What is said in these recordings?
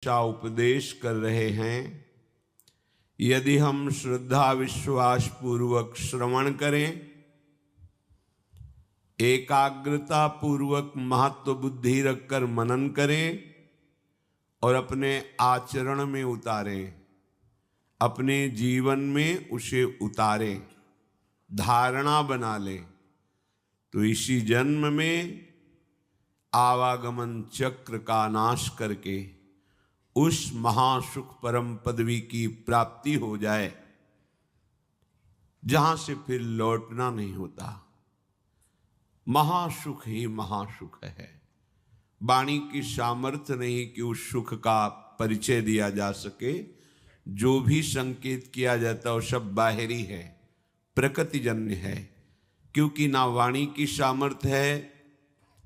उपदेश कर रहे हैं। यदि हम श्रद्धा विश्वास पूर्वक श्रवण करें, एकाग्रता पूर्वक महत्व बुद्धि रखकर मनन करें और अपने आचरण में उतारें, अपने जीवन में उसे उतारें, धारणा बना लें, तो इसी जन्म में आवागमन चक्र का नाश करके उस महासुख परम पदवी की प्राप्ति हो जाए जहां से फिर लौटना नहीं होता। महासुख ही महासुख है। वाणी की सामर्थ्य नहीं कि उस सुख का परिचय दिया जा सके। जो भी संकेत किया जाता है वो सब बाहरी है, प्रकृतिजन्य है, क्योंकि ना वाणी की सामर्थ्य है,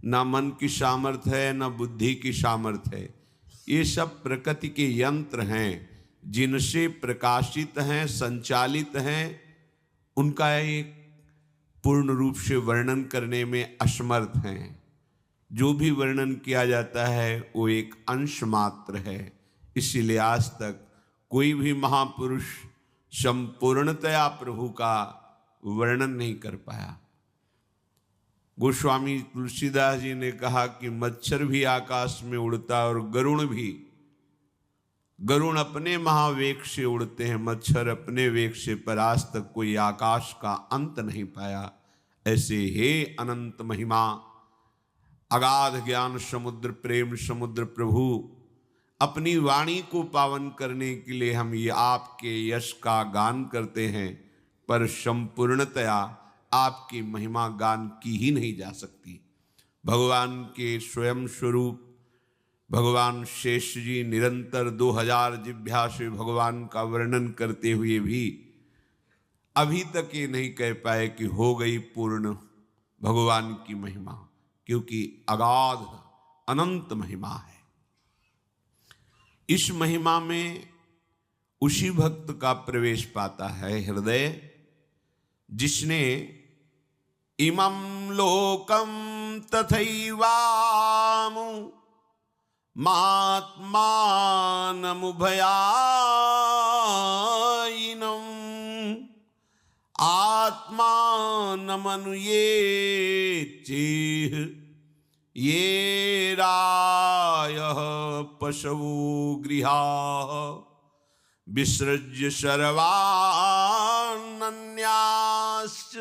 ना मन की सामर्थ्य है, ना बुद्धि की सामर्थ्य है। ये सब प्रकृति के यंत्र हैं जिनसे प्रकाशित हैं, संचालित हैं। उनका एक पूर्ण रूप से वर्णन करने में असमर्थ हैं। जो भी वर्णन किया जाता है वो एक अंश मात्र है। इसीलिए आज तक कोई भी महापुरुष संपूर्णतया प्रभु का वर्णन नहीं कर पाया। गोस्वामी तुलसीदास जी ने कहा कि मच्छर भी आकाश में उड़ता है और गरुण भी। गरुण अपने महावेग से उड़ते हैं, मच्छर अपने वेग से, पर आज तक कोई आकाश का अंत नहीं पाया। ऐसे हे अनंत महिमा, अगाध ज्ञान समुद्र, प्रेम समुद्र प्रभु, अपनी वाणी को पावन करने के लिए हम ये आपके यश का गान करते हैं, पर संपूर्णतया आपकी महिमा गान की ही नहीं जा सकती। भगवान के स्वयं स्वरूप भगवान शेष जी निरंतर 2000 जिह्वा से भगवान का वर्णन करते हुए भी अभी तक ये नहीं कह पाए कि हो गई पूर्ण भगवान की महिमा, क्योंकि अगाध अनंत महिमा है। इस महिमा में उसी भक्त का प्रवेश पाता है हृदय जिसने इमं लोकं तथैवामु मात्मानमुभयायिनम् आत्मानमनुयेच्चेह ये रायः पशवो गृहाः विसृज्य सर्वानन्याश्च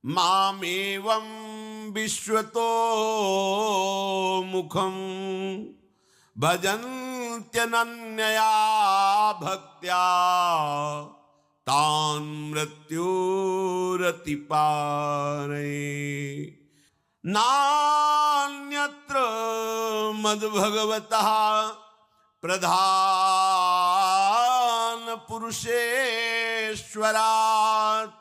मामेवं विश्वतो मुखं भजन्त्यनन्यया भक्त्या तान् मृत्योरतिपारे। नान्यत्र मद्भगवतः प्रधान पुरुषेश्वरात्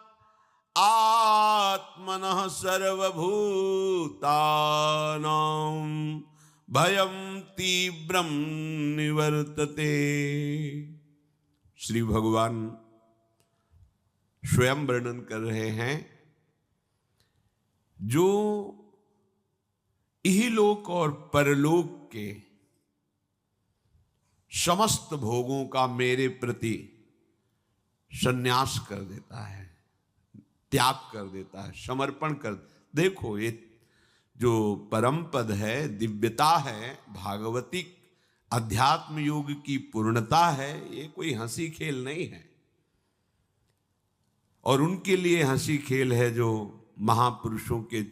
आत्मनः सर्वभूतानां भयं तीव्रं निवर्तते। श्री भगवान स्वयं वर्णन कर रहे हैं, जो इहलोक और परलोक के समस्त भोगों का मेरे प्रति संन्यास कर देता है, त्याग कर देता है, समर्पण कर। देखो, ये जो परम पद है, दिव्यता है, भागवतिक अध्यात्म योग की पूर्णता है, ये कोई हंसी खेल नहीं है। और उनके लिए हंसी खेल है जो महापुरुषों के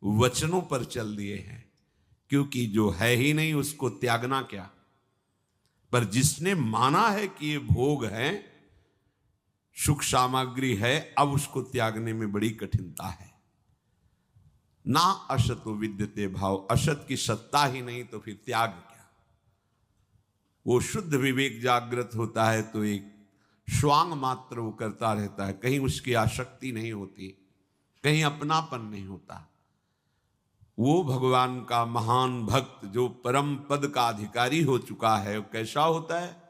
वचनों पर चल दिए हैं, क्योंकि जो है ही नहीं उसको त्यागना क्या। पर जिसने माना है कि ये भोग है, सुख सामग्री है, अब उसको त्यागने में बड़ी कठिनता है। ना असतो विद्यते भाव, असत की सत्ता ही नहीं तो फिर त्याग क्या। वो शुद्ध विवेक जागृत होता है तो एक स्वांग मात्र वो करता रहता है, कहीं उसकी आसक्ति नहीं होती, कहीं अपनापन नहीं होता। वो भगवान का महान भक्त जो परम पद का अधिकारी हो चुका है, वो कैसा होता है?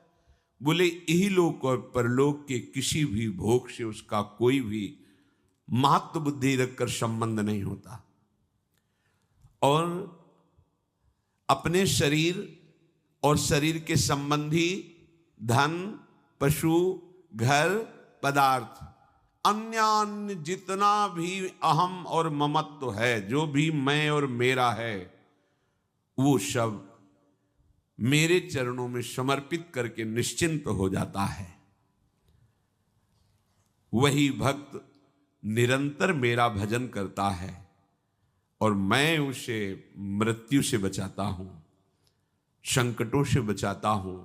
बोले इहलोक और परलोक के किसी भी भोग से उसका कोई भी महत्व बुद्धि रखकर संबंध नहीं होता। और अपने शरीर और शरीर के संबंधी धन, पशु, घर, पदार्थ, अन्य जितना भी अहम और ममत्व है, जो भी मैं और मेरा है, वो सब मेरे चरणों में समर्पित करके निश्चिंत हो जाता है। वही भक्त निरंतर मेरा भजन करता है और मैं उसे मृत्यु से बचाता हूं, संकटों से बचाता हूं,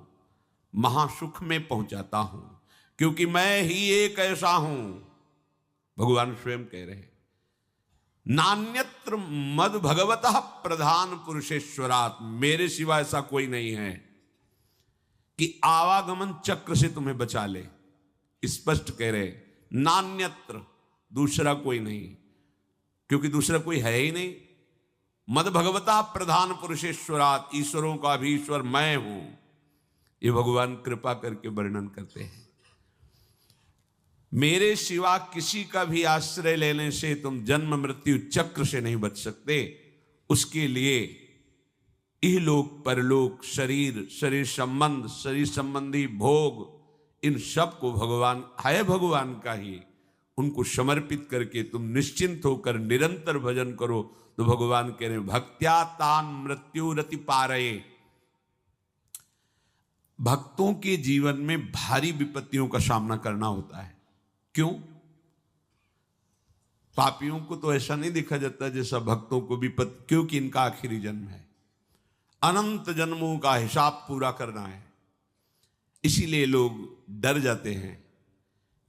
महासुख में पहुंचाता हूं, क्योंकि मैं ही एक ऐसा हूं। भगवान स्वयं कह रहे हैं, नान्यत्र मद भगवतः प्रधान पुरुषेश्वरात्, मेरे सिवा ऐसा कोई नहीं है कि आवागमन चक्र से तुम्हें बचा ले। स्पष्ट कह रहे, नान्यत्र, दूसरा कोई नहीं, क्योंकि दूसरा कोई है ही नहीं। मद भगवता प्रधान पुरुषेश्वरात्, ईश्वरों का भी ईश्वर मैं हूं। ये भगवान कृपा करके वर्णन करते हैं। मेरे सिवा किसी का भी आश्रय लेने से तुम जन्म मृत्यु चक्र से नहीं बच सकते। उसके लिए इहलोक परलोक, शरीर, शरीर संबंध, शरीर संबंधी भोग, इन सब को भगवान है, भगवान का ही, उनको समर्पित करके तुम निश्चिंत होकर निरंतर भजन करो। तो भगवान कह रहे, भक्त्या तान मृत्यु रति पारये। भक्तों के जीवन में भारी विपत्तियों का सामना करना होता है। क्यों? पापियों को तो ऐसा नहीं देखा जाता जैसा भक्तों को विपत्ति, क्योंकि इनका आखिरी जन्म है, अनंत जन्मों का हिसाब पूरा करना है। इसीलिए लोग डर जाते हैं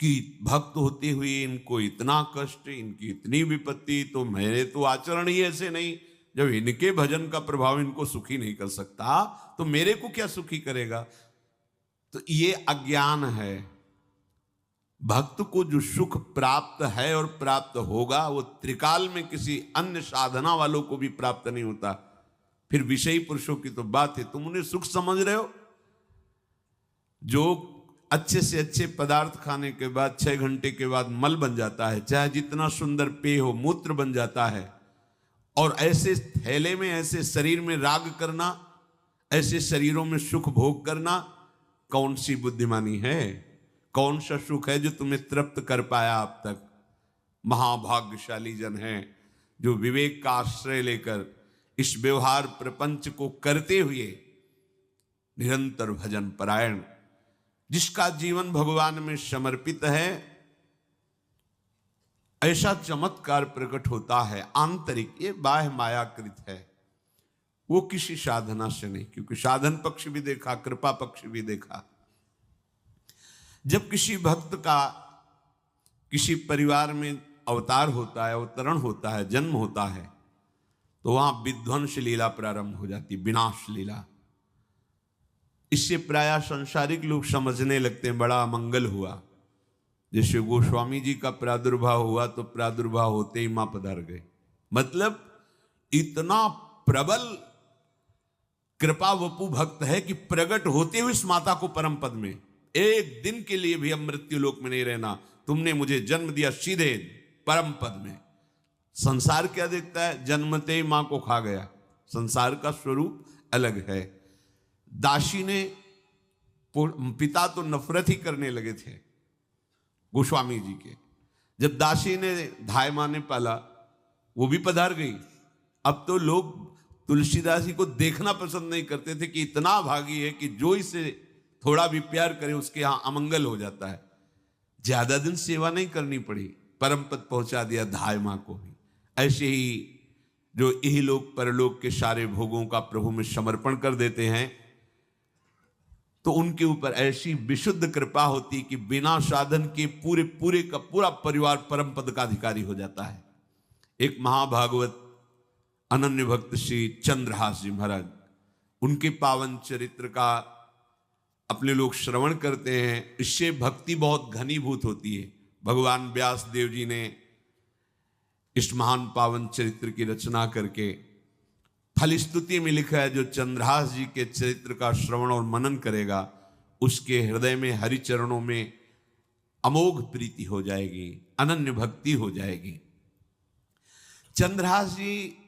कि भक्त होते हुए इनको इतना कष्ट, इनकी इतनी विपत्ति, तो मेरे तो आचरण ही ऐसे नहीं, जब इनके भजन का प्रभाव इनको सुखी नहीं कर सकता तो मेरे को क्या सुखी करेगा। तो ये अज्ञान है। भक्त को जो सुख प्राप्त है और प्राप्त होगा, वो त्रिकाल में किसी अन्य साधना वालों को भी प्राप्त नहीं होता। फिर विषयी पुरुषों की तो बात है, तुम उन्हें सुख समझ रहे हो। जो अच्छे से अच्छे पदार्थ खाने के बाद 6 घंटे के बाद मल बन जाता है, चाहे जितना सुंदर पेय हो, मूत्र बन जाता है। और ऐसे थैले में, ऐसे शरीर में राग करना, ऐसे शरीरों में सुख भोग करना, कौन सी बुद्धिमानी है? कौन सा सुख है जो तुम्हें तृप्त कर पाया अब तक? महाभाग्यशाली जन है जो विवेक का आश्रय लेकर इस व्यवहार प्रपंच को करते हुए निरंतर भजन परायण, जिसका जीवन भगवान में समर्पित है, ऐसा चमत्कार प्रकट होता है आंतरिक। ये बाह्य मायाकृत है, वो किसी साधना से नहीं, क्योंकि साधन पक्ष भी देखा, कृपा पक्ष भी देखा। जब किसी भक्त का किसी परिवार में अवतार होता है, अवतरण होता है, जन्म होता है, तो वहां विध्वंस लीला प्रारंभ हो जाती, विनाश लीला। इससे प्रायः संसारिक लोग समझने लगते हैं बड़ा मंगल हुआ। जैसे गोस्वामी जी का प्रादुर्भाव हुआ तो प्रादुर्भाव होते ही मां पधार गए। मतलब इतना प्रबल कृपा वपु भक्त है कि प्रकट होते हुए इस माता को परम पद में, एक दिन के लिए भी हम मृत्यु लोक में नहीं रहना, तुमने मुझे जन्म दिया सीधे परम पद में। संसार क्या देखता है? जन्मते ही मां को खा गया। संसार का स्वरूप अलग है। दासी ने, पिता तो नफरत ही करने लगे थे गोस्वामी जी के। जब दासी ने धाय मां ने पाला, वो भी पधार गई। अब तो लोग तुलसीदास जी को देखना पसंद नहीं करते थे कि इतना भागी है कि जो इसे थोड़ा भी प्यार करे उसके यहां अमंगल हो जाता है। ज्यादा दिन सेवा नहीं करनी पड़ी, परम पद पहुंचा दिया धाय मां को भी। ऐसे ही जो इहलोक परलोक के सारे भोगों का प्रभु में समर्पण कर देते हैं, तो उनके ऊपर ऐसी विशुद्ध कृपा होती कि बिना साधन के पूरे का पूरा परिवार परम पद का अधिकारी हो जाता है। एक महाभागवत अनन्य भक्त श्री चंद्रहास जी महाराज, उनके पावन चरित्र का अपने लोग श्रवण करते हैं। इससे भक्ति बहुत घनीभूत होती है। भगवान व्यास देव जी ने इस महान पावन चरित्र की रचना करके फलस्तुति में लिखा है, जो चंद्रहास जी के चरित्र का श्रवण और मनन करेगा, उसके हृदय में हरि चरणों में अमोघ प्रीति हो जाएगी, अनन्य भक्ति हो जाएगी। चंद्रहास जी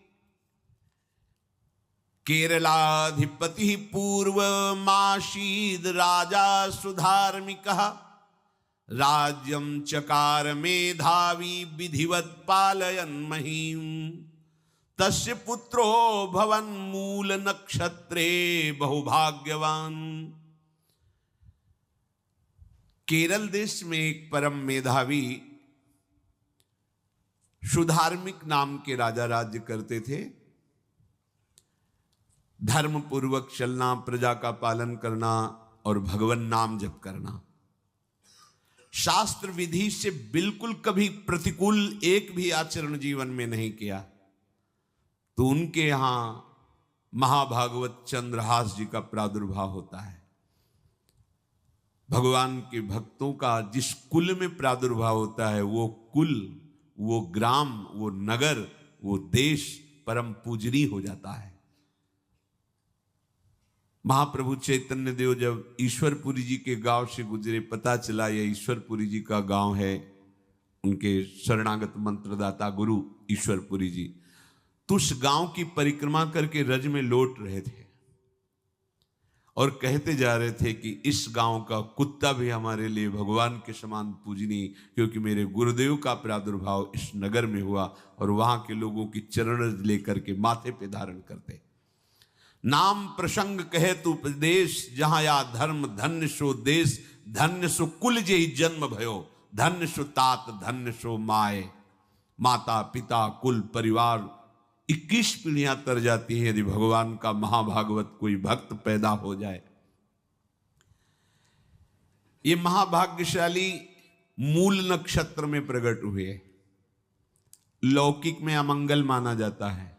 केरलाधिपति पूर्वमासीद राजा सुधार्मिकः राज्यं चकार मेधावी विधिवत् पालयन् महीम् तस्य पुत्रो भवन मूल नक्षत्रे बहुभाग्यवान। केरल देश में एक परम मेधावी सुधार्मिक नाम के राजा राज्य करते थे। धर्म पूर्वक चलना, प्रजा का पालन करना और भगवान नाम जप करना, शास्त्र विधि से बिल्कुल कभी प्रतिकूल एक भी आचरण जीवन में नहीं किया। तो उनके यहां महाभागवत चंद्रहास जी का प्रादुर्भाव होता है। भगवान के भक्तों का जिस कुल में प्रादुर्भाव होता है, वो कुल, वो ग्राम, वो नगर, वो देश परम पूजनीय हो जाता है। महाप्रभु चैतन्य देव जब ईश्वरपुरी जी के गांव से गुजरे, पता चला यह ईश्वरपुरी जी का गांव है, उनके शरणागत मंत्रदाता गुरु ईश्वरपुरी जी, तो उस गांव की परिक्रमा करके रज में लौट रहे थे और कहते जा रहे थे कि इस गांव का कुत्ता भी हमारे लिए भगवान के समान पूजनीय, क्योंकि मेरे गुरुदेव का प्रादुर्भाव इस नगर में हुआ और वहां के लोगों की चरण रज लेकर के माथे पे धारण करते। नाम प्रसंग कहे तु उपदेश, जहां या धर्म धन्य सो देश, धन्य सो कुल जेहि जन्म भयो, धन्य सो तात धन्य सो माए। माता पिता कुल परिवार 21 पीढ़ियां तर जाती है यदि भगवान का महाभागवत कोई भक्त पैदा हो जाए। ये महाभाग्यशाली मूल नक्षत्र में प्रकट हुए। लौकिक में अमंगल माना जाता है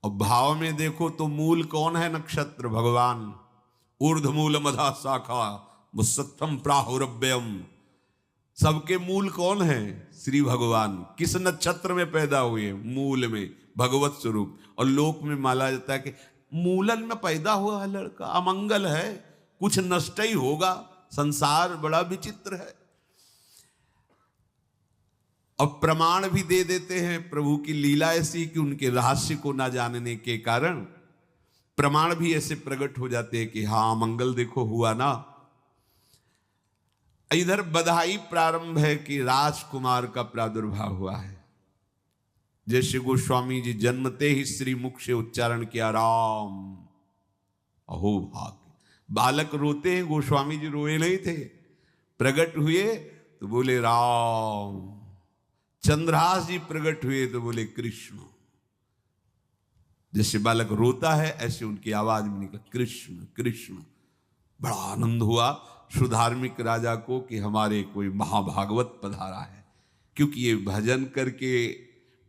और भाव में देखो तो मूल कौन है? नक्षत्र भगवान। ऊर्ध्वमूल मधा शाखा मुसत्थम प्राहुरव्ययम, सबके मूल कौन है? श्री भगवान। किस नक्षत्र में पैदा हुए? मूल में, भगवत स्वरूप। और लोक में माना जाता है कि मूलन में पैदा हुआ है लड़का, अमंगल है, कुछ नष्ट ही होगा, संसार बड़ा विचित्र है। और प्रमाण भी दे देते हैं। प्रभु की लीला ऐसी कि उनके रहस्य को ना जानने के कारण प्रमाण भी ऐसे प्रकट हो जाते हैं कि हाँ, अमंगल देखो हुआ ना। इधर बधाई प्रारंभ है कि राजकुमार का प्रादुर्भाव हुआ है। जैसे गोस्वामी जी जन्मते ही श्री मुख से उच्चारण किया राम, अहो भाग्य। बालक रोते हैं, गोस्वामी जी रोए नहीं थे, प्रकट हुए तो बोले राम। चंद्रहास जी प्रकट हुए तो बोले कृष्ण। जैसे बालक रोता है ऐसे उनकी आवाज में निकला कृष्ण कृष्ण। बड़ा आनंद हुआ सुधार्मिक राजा को कि हमारे कोई महाभागवत पधारा है, क्योंकि ये भजन करके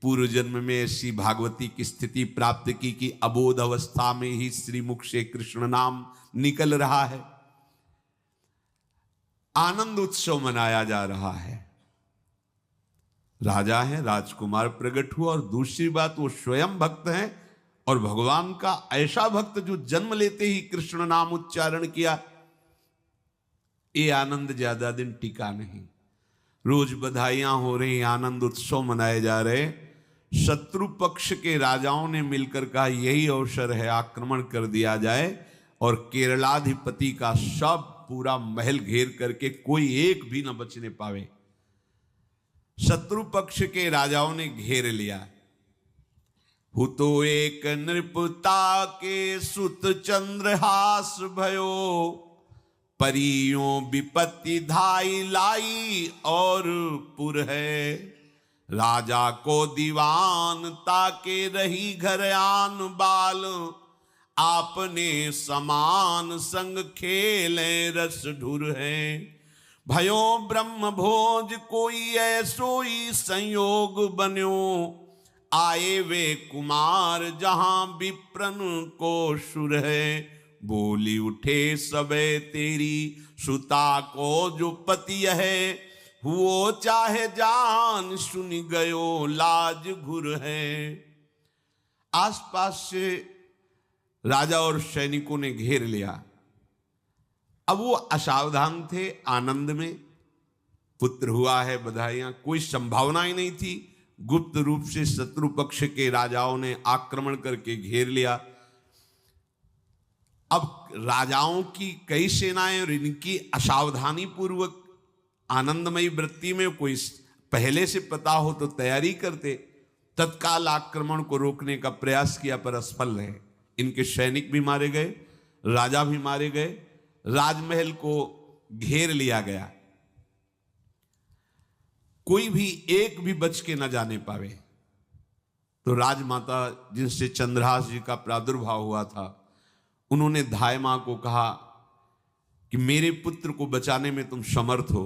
पूर्व जन्म में ऐसी भागवती की स्थिति प्राप्त की कि अबोध अवस्था में ही श्रीमुख से कृष्ण नाम निकल रहा है। आनंद उत्सव मनाया जा रहा है। राजा है, राजकुमार प्रकट हुआ, और दूसरी बात वो स्वयं भक्त हैं और भगवान का ऐसा भक्त जो जन्म लेते ही कृष्ण नाम उच्चारण किया। ये आनंद ज्यादा दिन टिका नहीं। रोज बधाइयां हो रही, आनंद उत्सव मनाए जा रहे। शत्रु पक्ष के राजाओं ने मिलकर कहा यही अवसर है, आक्रमण कर दिया जाए और केरलाधिपति का सब पूरा महल घेर करके कोई एक भी न बचने पावे। शत्रु पक्ष के राजाओं ने घेर लिया। हुतो एक नृपता के सुत चंद्रहास भयो, परियों विपत्ति धाई लाई और पुर है। राजा को दीवान ताके रही घर आन बाल, आपने समान संग खेले रस ढुर है। भयो ब्रह्म भोज कोई ऐसोई संयोग बन्यो, आए वे कुमार जहां विप्रन को सुर है। बोली उठे सबे तेरी सुता को जो पति है, हुओ चाहे जान सुन गयो लाज घुर है। आसपास से राजा और सैनिकों ने घेर लिया। अब वो असावधान थे, आनंद में पुत्र हुआ है, बधाइयां, कोई संभावना ही नहीं थी। गुप्त रूप से शत्रु पक्ष के राजाओं ने आक्रमण करके घेर लिया। अब राजाओं की कई सेनाएं और इनकी असावधानी पूर्वक आनंदमयी वृत्ति में कोई पहले से पता हो तो तैयारी करते, तत्काल आक्रमण को रोकने का प्रयास किया पर असफल रहे। इनके सैनिक भी मारे गए, राजा भी मारे गए, राजमहल को घेर लिया गया, कोई भी एक भी बच के न जाने पावे। तो राजमाता जिनसे चंद्रहास जी का प्रादुर्भाव हुआ था, उन्होंने धाय मां को कहा कि मेरे पुत्र को बचाने में तुम समर्थ हो,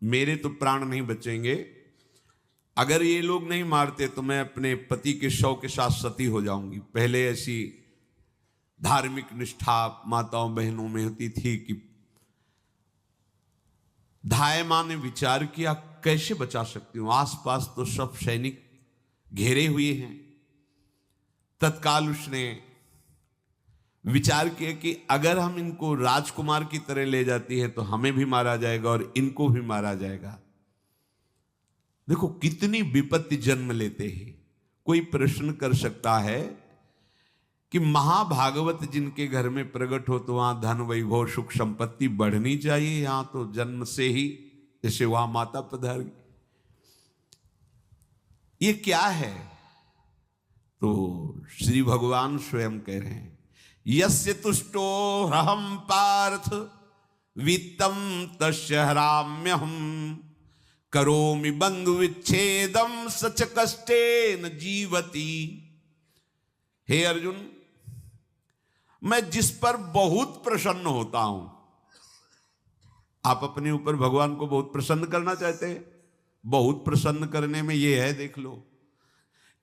मेरे तो प्राण नहीं बचेंगे, अगर ये लोग नहीं मारते तो मैं अपने पति के शव के साथ सती हो जाऊंगी। पहले ऐसी धार्मिक निष्ठा माताओं बहनों में होती थी कि धाय मां ने विचार किया कैसे बचा सकती हूं, आसपास तो सब सैनिक घेरे हुए हैं। तत्काल उसने विचार किया कि अगर हम इनको राजकुमार की तरह ले जाती है तो हमें भी मारा जाएगा और इनको भी मारा जाएगा। देखो कितनी विपत्ति जन्म लेते हैं। कोई प्रश्न कर सकता है कि महाभागवत जिनके घर में प्रकट हो तो वहां धन वैभव सुख संपत्ति बढ़नी चाहिए, यहां तो जन्म से ही जैसे वहां माता पधार, ये क्या है? तो श्री भगवान स्वयं कह रहे हैं, यस्य तुष्टो ह्रहम पार्थ वित्तम तस्य हराम्यहम करोमि बंधु विच्छेदम सच कष्टेन जीवति। हे अर्जुन, मैं जिस पर बहुत प्रसन्न होता हूं, आप अपने ऊपर भगवान को बहुत प्रसन्न करना चाहते हैं, बहुत प्रसन्न करने में ये है, देख लो,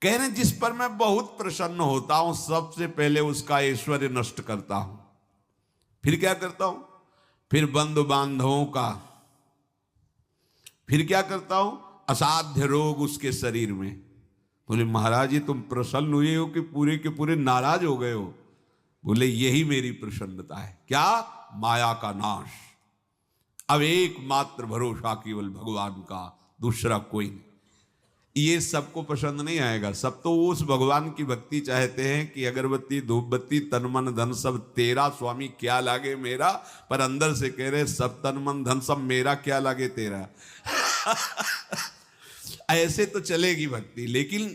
कह रहे जिस पर मैं बहुत प्रसन्न होता हूं सबसे पहले उसका ऐश्वर्य नष्ट करता हूं। फिर क्या करता हूं? फिर बंधु बांधवों का, फिर क्या करता हूं? असाध्य रोग उसके शरीर में। बोले महाराज जी तुम प्रसन्न हुए हो कि पूरे के पूरे नाराज हो गए हो? बोले यही मेरी प्रसन्नता है। क्या? माया का नाश। अब एकमात्र भरोसा केवल भगवान का, दूसरा कोई नहीं। ये सबको पसंद नहीं आएगा, सब तो उस भगवान की भक्ति चाहते हैं कि अगरबत्ती धूप बत्ती तन मन धन सब तेरा स्वामी, क्या लागे मेरा, पर अंदर से कह रहे सब तन मन धन सब मेरा, क्या लागे तेरा। ऐसे तो चलेगी भक्ति। लेकिन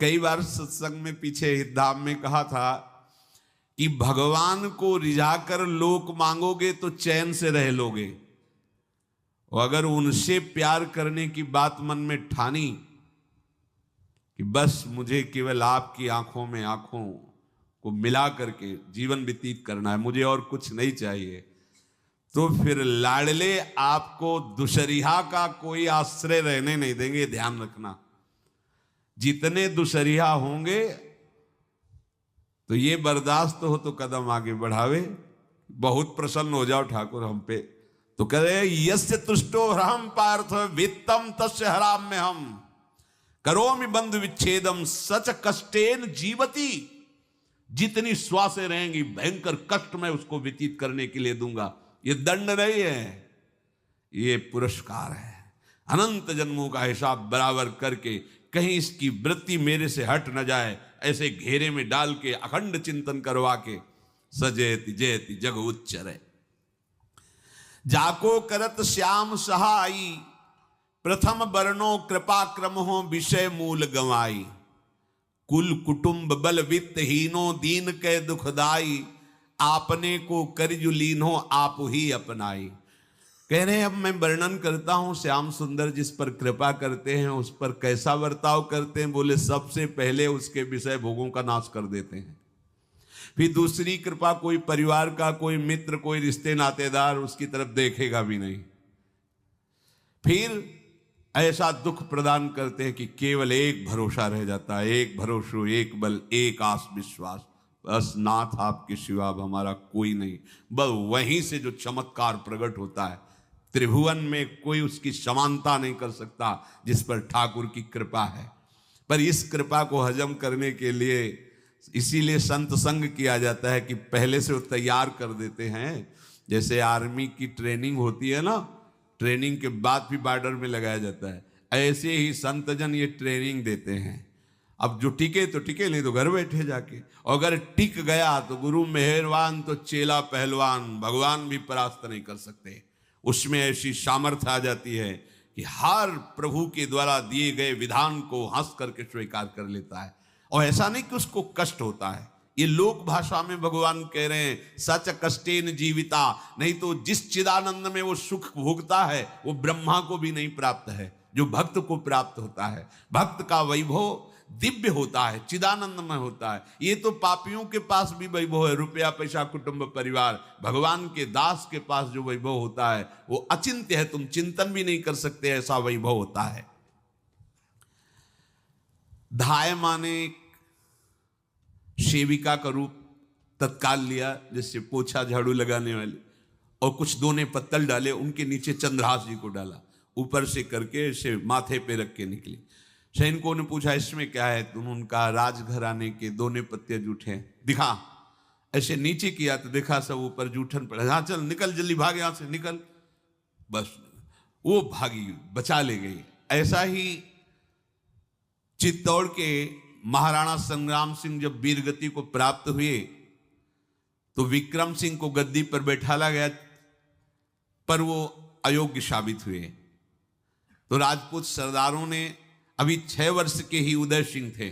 कई बार सत्संग में पीछे धाम में कहा था कि भगवान को रिझाकर लोक मांगोगे तो चैन से रह लोगे, और अगर उनसे प्यार करने की बात मन में ठानी कि बस मुझे केवल आपकी आंखों में आंखों को मिला करके जीवन व्यतीत करना है, मुझे और कुछ नहीं चाहिए, तो फिर लाडले आपको दुशरिहा का कोई आश्रय रहने नहीं देंगे। ध्यान रखना, जितने दुशरिहा होंगे तो ये बर्दाश्त हो तो कदम आगे बढ़ावे, बहुत प्रसन्न हो जाओ ठाकुर हम पे, तो कह रहे यस्य तुष्टो ह्रहम पार्थ वित्तम तस्य हराम्यहम करोमि बंधु विच्छेदम सच कष्टेन जीवति। जितनी श्वासें रहेंगी भयंकर कष्ट मैं उसको व्यतीत करने के लिए दूंगा। ये दंड नहीं है, ये पुरस्कार है। अनंत जन्मों का हिसाब बराबर करके कहीं इसकी वृत्ति मेरे से हट न जाए, ऐसे घेरे में डाल के अखंड चिंतन करवा के सजयति जयति जग उच्चरे। जाको करत श्याम सहाई प्रथम वर्णो कृपा क्रम हो विषय मूल गवाई। कुल कुटुंब बल वित्त हीनो दीन के दुखदाई। आपने को करजु लीनो आप ही अपनाई। कह रहे हैं अब मैं वर्णन करता हूं श्याम सुंदर जिस पर कृपा करते हैं उस पर कैसा बर्ताव करते हैं। बोले सबसे पहले उसके विषय भोगों का नाश कर देते हैं, फिर दूसरी कृपा कोई परिवार का, कोई मित्र, कोई रिश्ते नातेदार उसकी तरफ देखेगा भी नहीं। फिर ऐसा दुख प्रदान करते हैं कि केवल एक भरोसा रह जाता है, एक भरोसा, एक बल, एक आस विश्वास, बस नाथ आपके सिवा अब हमारा कोई नहीं। बस वहीं से जो चमत्कार प्रकट होता है, त्रिभुवन में कोई उसकी समानता नहीं कर सकता जिस पर ठाकुर की कृपा है। पर इस कृपा को हजम करने के लिए इसीलिए संत संग किया जाता है कि पहले से वो तैयार कर देते हैं। जैसे आर्मी की ट्रेनिंग होती है ना, ट्रेनिंग के बाद भी बॉर्डर में लगाया जाता है, ऐसे ही संतजन ये ट्रेनिंग देते हैं। अब जो टिके तो टिके, नहीं तो घर बैठे जाके। और अगर टिक गया तो गुरु मेहरबान, तो चेला पहलवान, भगवान भी परास्त नहीं कर सकते। उसमें ऐसी सामर्थ्य आ जाती है कि हर प्रभु के द्वारा दिए गए विधान को हंस करके स्वीकार कर लेता है। और ऐसा नहीं कि उसको कष्ट होता है। ये लोक भाषा में भगवान कह रहे हैं सच कष्टेन जीविता, नहीं तो जिस चिदानंद में वो सुख भोगता है वो ब्रह्मा को भी नहीं प्राप्त है, जो भक्त को प्राप्त होता है। भक्त का वैभव दिव्य होता है, चिदानंद में होता है। ये तो पापियों के पास भी वैभव है, रुपया पैसा कुटुंब परिवार। भगवान के दास के पास जो वैभव होता है वो अचिंत्य है, तुम चिंतन भी नहीं कर सकते, ऐसा वैभव होता है। धाय माने सेविका का रूप तत्काल लिया, जिससे पोछा झाड़ू लगाने वाले, और कुछ दोने पत्तल डाले, उनके नीचे चंद्रहास जी को डाला, ऊपर से करके इसे माथे पे रख के निकली। सैनिकों ने पूछा इसमें क्या है, तो उनका राजघराने के दोने पत्ते जूठे दिखा। ऐसे नीचे किया तो देखा सब ऊपर जूठन पड़ा। हाँ चल निकल, जल्दी भाग यहां से, निकल। बस वो भागी, बचा ले गई। ऐसा ही चित्तौड़ के महाराणा संग्राम सिंह जब वीरगति को प्राप्त हुए तो विक्रम सिंह को गद्दी पर बैठाला गया, पर वो अयोग्य साबित हुए। तो राजपूत सरदारों ने, अभी 6 वर्ष के ही उदय सिंह थे,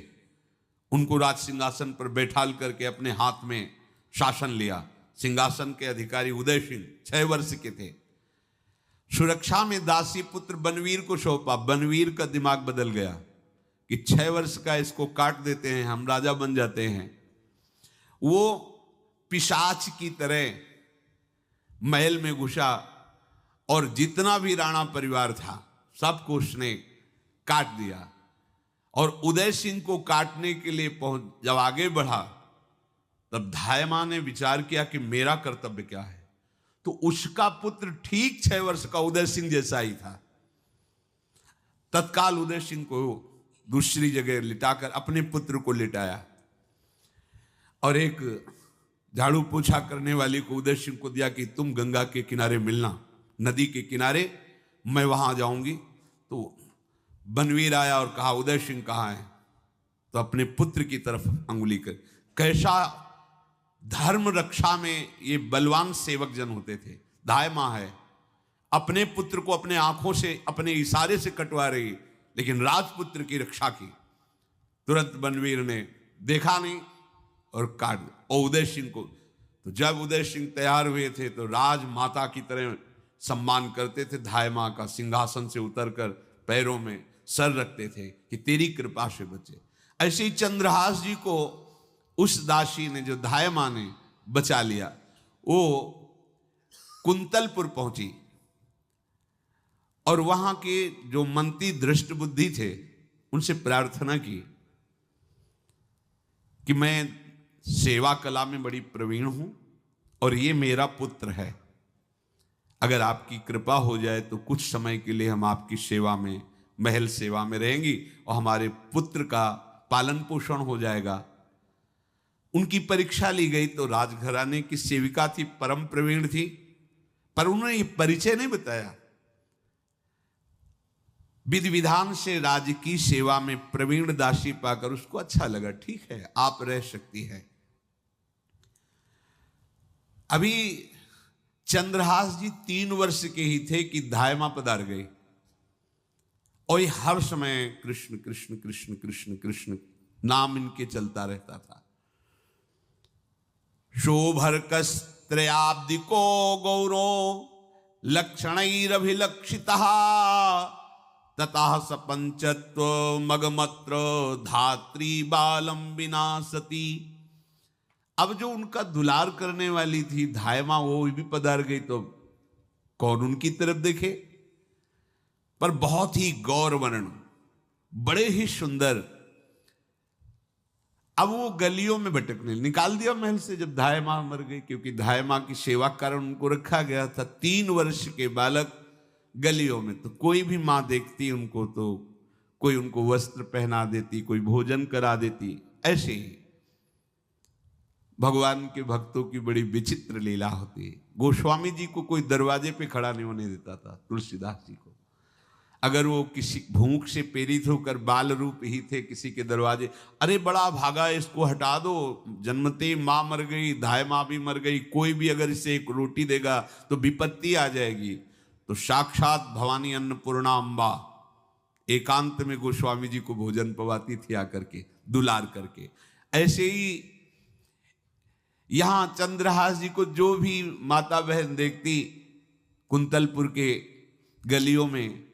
उनको राज सिंहासन पर बैठाल करके अपने हाथ में शासन लिया। सिंहासन के अधिकारी उदय सिंह 6 वर्ष के थे। सुरक्षा में दासी पुत्र बनवीर को सौंपा। बनवीर का दिमाग बदल गया कि 6 वर्ष का इसको काट देते हैं, हम राजा बन जाते हैं। वो पिशाच की तरह महल में घुसा और जितना भी राणा परिवार था सबको उसने काट दिया। और उदय सिंह को काटने के लिए जब आगे बढ़ा तब धायमा ने विचार किया कि मेरा कर्तव्य क्या है। तो उसका पुत्र ठीक 6 वर्ष का उदय सिंह जैसा ही था। तत्काल उदय सिंह को दूसरी जगह लिटाकर अपने पुत्र को लिटाया और एक झाड़ू पोछा करने वाली को उदय सिंह को दिया कि तुम गंगा के किनारे मिलना, नदी के किनारे, मैं वहां जाऊंगी। तो बनवीर आया और कहा उदय सिंह कहाँ है, तो अपने पुत्र की तरफ अंगुली कर। कैसा धर्म रक्षा में ये बलवान सेवक जन होते थे। धाय मां है, अपने पुत्र को अपने आंखों से, अपने इशारे से कटवा रही, लेकिन राजपुत्र की रक्षा की। तुरंत बनवीर ने देखा नहीं और काट दिया। और उदय सिंह को, तो जब उदय सिंह तैयार हुए थे तो राजमाता की तरह सम्मान करते थे। धाय मां का सिंहासन से उतरकर पैरों में सर रखते थे कि तेरी कृपा से बचे। ऐसे ही चंद्रहास जी को उस दासी ने, जो धाय मां ने बचा लिया, वो कुंतलपुर पहुंची और वहां के जो मंत्री दृष्ट बुद्धि थे उनसे प्रार्थना की कि मैं सेवा कला में बड़ी प्रवीण हूं और ये मेरा पुत्र है, अगर आपकी कृपा हो जाए तो कुछ समय के लिए हम आपकी सेवा में, महल सेवा में रहेंगी और हमारे पुत्र का पालन पोषण हो जाएगा। उनकी परीक्षा ली गई तो राजघराने की सेविका थी, परम प्रवीण थी, पर उन्होंने ये परिचय नहीं बताया। विधि विधान से राज्य की सेवा में प्रवीण दासी पाकर उसको अच्छा लगा, ठीक है आप रह सकती है। अभी चंद्रहास जी 3 वर्ष के ही थे कि धायमा पधार गई और ये हर समय कृष्ण कृष्ण कृष्ण कृष्ण कृष्ण नाम इनके चलता रहता था। शोभर्कस्त्रयाब्दिको गौरो लक्षणैरभिलक्षितः ततः सपंचत्व मगमत्र धात्री बालम विनाशति। अब जो उनका दुलार करने वाली थी धायमा, वो भी पधार गई तो कौन उनकी तरफ देखे। पर बहुत ही गौर वर्ण, बड़े ही सुंदर। अब वो गलियों में भटकने, निकाल दिया महल से जब धायमा मर गई, क्योंकि धायमा की सेवा कारण उनको रखा गया था। 3 वर्ष के बालक गलियों में, तो कोई भी माँ देखती उनको तो कोई उनको वस्त्र पहना देती, कोई भोजन करा देती। ऐसे ही भगवान के भक्तों की बड़ी विचित्र लीला होती है। गोस्वामी जी को कोई दरवाजे पे खड़ा नहीं होने देता था, तुलसीदास जी को। अगर वो किसी भूख से प्रेरित होकर बाल रूप ही थे किसी के दरवाजे, अरे बड़ा भागा, इसको हटा दो, जन्मते माँ मर गई, धाय माँ भी मर गई, कोई भी अगर इसे एक रोटी देगा तो विपत्ति आ जाएगी। तो साक्षात भवानी अन्नपूर्णा अम्बा एकांत में गोस्वामी जी को भोजन पवाती थी आकर के, दुलार करके। ऐसे ही यहां चंद्रहास जी को जो भी माता बहन देखती कुंतलपुर के गलियों में,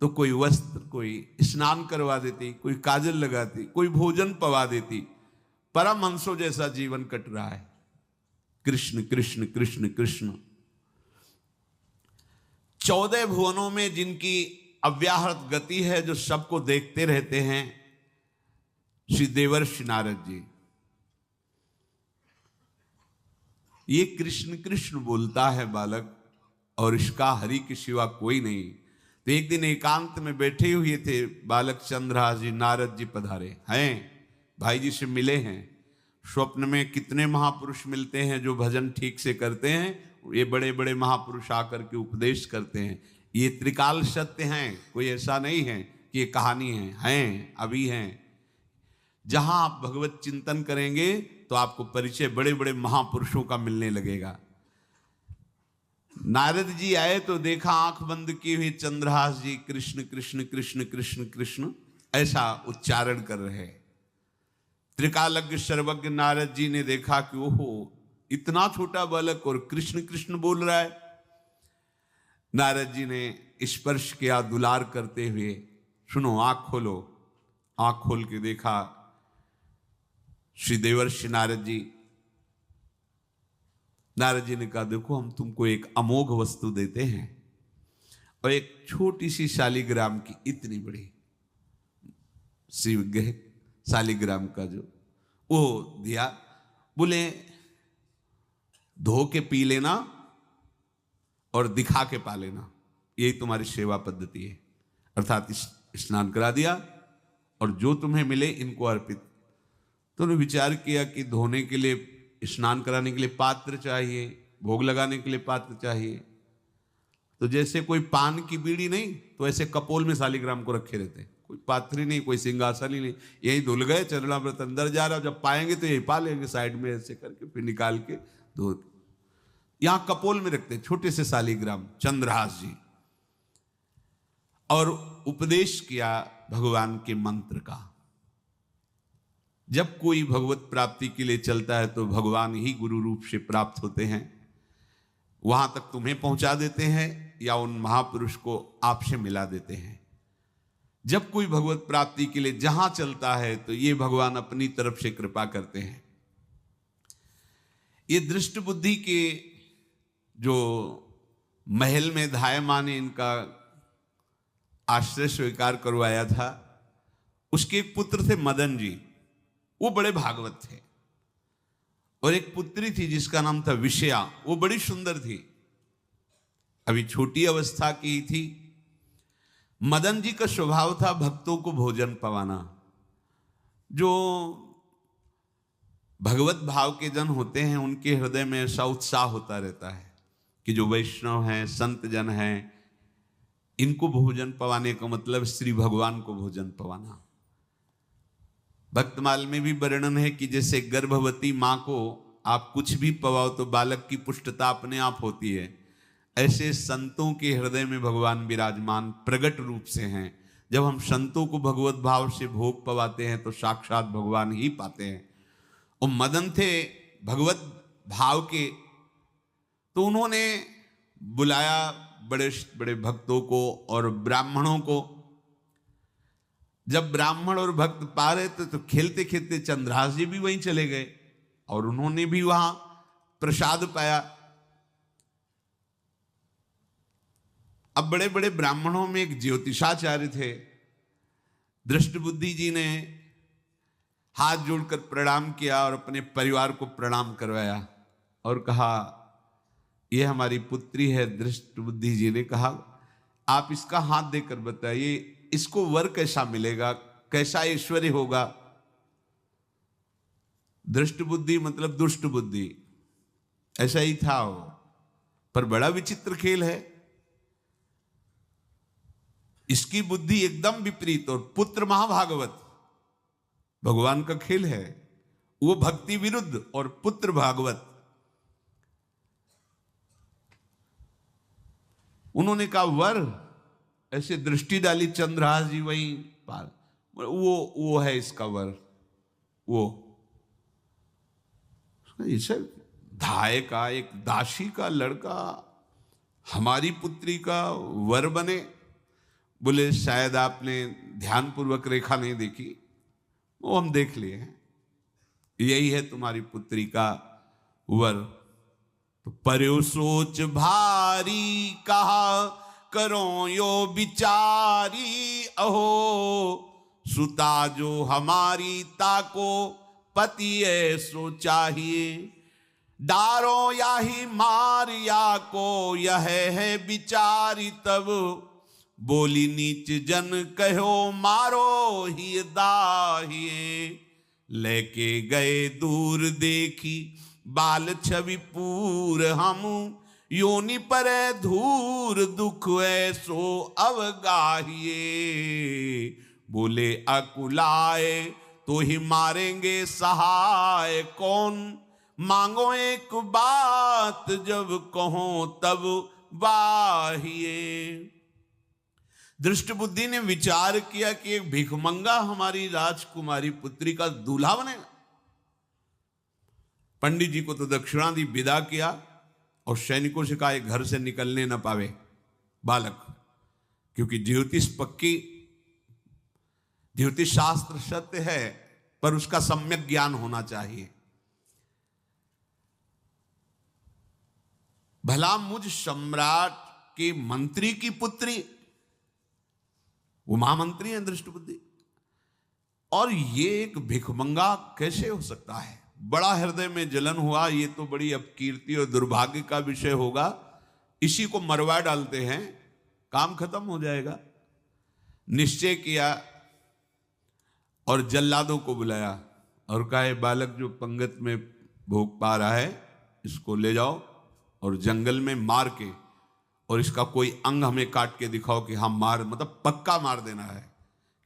तो कोई वस्त्र, कोई स्नान करवा देती, कोई काजल लगाती, कोई भोजन पवा देती। परमहंसों जैसा जीवन कट रहा है। कृष्ण कृष्ण कृष्ण कृष्ण। 14 भुवनों में जिनकी अव्याहत गति है, जो सबको देखते रहते हैं, श्री देवर्षि नारद जी। ये कृष्ण कृष्ण बोलता है बालक, और इसका हरि के सिवा कोई नहीं। तो एक दिन एकांत में बैठे हुए थे बालक चंद्रहास जी, नारद जी पधारे हैं, भाई जी से मिले हैं। स्वप्न में कितने महापुरुष मिलते हैं जो भजन ठीक से करते हैं, ये बड़े बड़े महापुरुष आकर के उपदेश करते हैं। ये त्रिकाल सत्य हैं, कोई ऐसा नहीं है कि ये कहानी हैं, अभी हैं। जहां आप भगवत चिंतन करेंगे तो आपको परिचय बड़े बड़े महापुरुषों का मिलने लगेगा। नारद जी आए तो देखा आंख बंद की हुई चंद्रहास जी कृष्ण कृष्ण कृष्ण कृष्ण कृष्ण ऐसा उच्चारण कर रहे। त्रिकालज्ञ सर्वज्ञ नारद जी ने देखा कि ओहो, इतना छोटा बालक और कृष्ण कृष्ण बोल रहा है। नारद जी ने स्पर्श किया दुलार करते हुए, सुनो आंख खोलो। आंख खोल के देखा श्री देवर्षि नारद जी। नारद जी ने कहा, देखो हम तुमको एक अमोघ वस्तु देते हैं, और एक छोटी सी शालिग्राम की, इतनी बड़ी शिवग्रह शालिग्राम का जो वो दिया। बोले धो के पी लेना और दिखा के पा लेना, यही तुम्हारी सेवा पद्धति है। अर्थात स्नान करा दिया और जो तुम्हें मिले इनको अर्पित। तो उन्होंने विचार किया कि धोने के लिए, स्नान कराने के लिए पात्र चाहिए, भोग लगाने के लिए पात्र चाहिए। तो जैसे कोई पान की बीड़ी नहीं, तो ऐसे कपोल में शालिग्राम को रखे रहते, कोई पात्र ही नहीं, कोई सिंहासन ही नहीं, यही धुल गए। चरणामृत अंदर जा रहा, जब पाएंगे तो यही पा लेंगे, साइड में ऐसे करके फिर निकाल के धो। यहां कपोल में रखते छोटे से शालिग्राम चंद्रहास जी, और उपदेश किया भगवान के मंत्र का। जब कोई भगवत प्राप्ति के लिए चलता है तो भगवान ही गुरु रूप से प्राप्त होते हैं, वहां तक तुम्हें पहुंचा देते हैं या उन महापुरुष को आपसे मिला देते हैं। जब कोई भगवत प्राप्ति के लिए जहां चलता है तो ये भगवान अपनी तरफ से कृपा करते हैं। ये दृष्ट बुद्धि के जो महल में धाय माँ ने इनका आश्रय स्वीकार करवाया था, उसके एक पुत्र थे मदन जी, वो बड़े भागवत थे। और एक पुत्री थी जिसका नाम था विषया, वो बड़ी सुंदर थी, अभी छोटी अवस्था की थी। मदन जी का स्वभाव था भक्तों को भोजन पवाना। जो भगवत भाव के जन होते हैं उनके हृदय में ऐसा उत्साह होता रहता है कि जो वैष्णव हैं, संत जन हैं, इनको भोजन पवाने का मतलब श्री भगवान को भोजन पवाना। भक्तमाल में भी वर्णन है कि जैसे गर्भवती माँ को आप कुछ भी पवाओ तो बालक की पुष्टता अपने आप होती है, ऐसे संतों के हृदय में भगवान विराजमान प्रगट रूप से हैं। जब हम संतों को भगवत भाव से भोग पवाते हैं तो साक्षात भगवान ही पाते हैं। और मदन थे भगवत भाव के, तो उन्होंने बुलाया बड़े बड़े भक्तों को और ब्राह्मणों को। जब ब्राह्मण और भक्त पा रहे थे तो खेलते खेलते चंद्रहास जी भी वहीं चले गए और उन्होंने भी वहां प्रसाद पाया। अब बड़े बड़े ब्राह्मणों में एक ज्योतिषाचार्य थे। दृष्ट बुद्धि जी ने हाथ जोड़कर प्रणाम किया और अपने परिवार को प्रणाम करवाया और कहा, यह हमारी पुत्री है। दृष्ट बुद्धि जी ने कहा, आप इसका हाथ देकर बताइए, इसको वर कैसा मिलेगा, कैसा ऐश्वर्य होगा। दृष्ट बुद्धि मतलब दुष्ट बुद्धि, ऐसा ही था वो। पर बड़ा विचित्र खेल है। इसकी बुद्धि एकदम विपरीत। और पुत्र महाभागवत भगवान का खेल है, वो भक्ति विरुद्ध और पुत्र भागवत। उन्होंने कहा वर, ऐसे दृष्टि डाली चंद्रहास जी वहीं पार, वो है इसका वर। वो इसे धाय का एक दासी का लड़का हमारी पुत्री का वर बने। बोले शायद आपने ध्यानपूर्वक रेखा नहीं देखी, वो हम देख लिए हैं, यही है तुम्हारी पुत्री का वर। तो पर्यो सोच भारी कहा करो यो विचारी, अहो सुता जो हमारी ताको पति ऐसो चाहिए। डारो या ही मार या को यह है विचारी, तब बोली नीच जन कहो मारो ही दाहिए। लेके गए दूर देखी बाल छवि पूर, हम योनि पर धूर दुख ऐसो अवगाहिए। बोले अकुलाए तो ही मारेंगे सहाय कौन, मांगो एक बात जब कहो तब बाहिए। दृष्ट बुद्धि ने विचार किया कि एक भिखमंगा हमारी राजकुमारी पुत्री का दूल्हा बनेगा। पंडित जी को तो दक्षिणा दी, विदा किया और सैनिकों से कहा घर से निकलने न पावे बालक, क्योंकि ज्योतिष पक्की, ज्योतिष शास्त्र सत्य है पर उसका सम्यक ज्ञान होना चाहिए। भला मुझ सम्राट के मंत्री की पुत्री, वो महामंत्री हैं दृष्ट बुद्धि, और ये एक भिखमंगा कैसे हो सकता है? बड़ा हृदय में जलन हुआ, ये तो बड़ी अपकीर्ति और दुर्भाग्य का विषय होगा, इसी को मरवा डालते हैं, काम खत्म हो जाएगा। निश्चय किया और जल्लादों को बुलाया और कहा बालक जो पंगत में भोग पा रहा है इसको ले जाओ और जंगल में मार के, और इसका कोई अंग हमें काट के दिखाओ कि हम मार, मतलब पक्का मार देना है।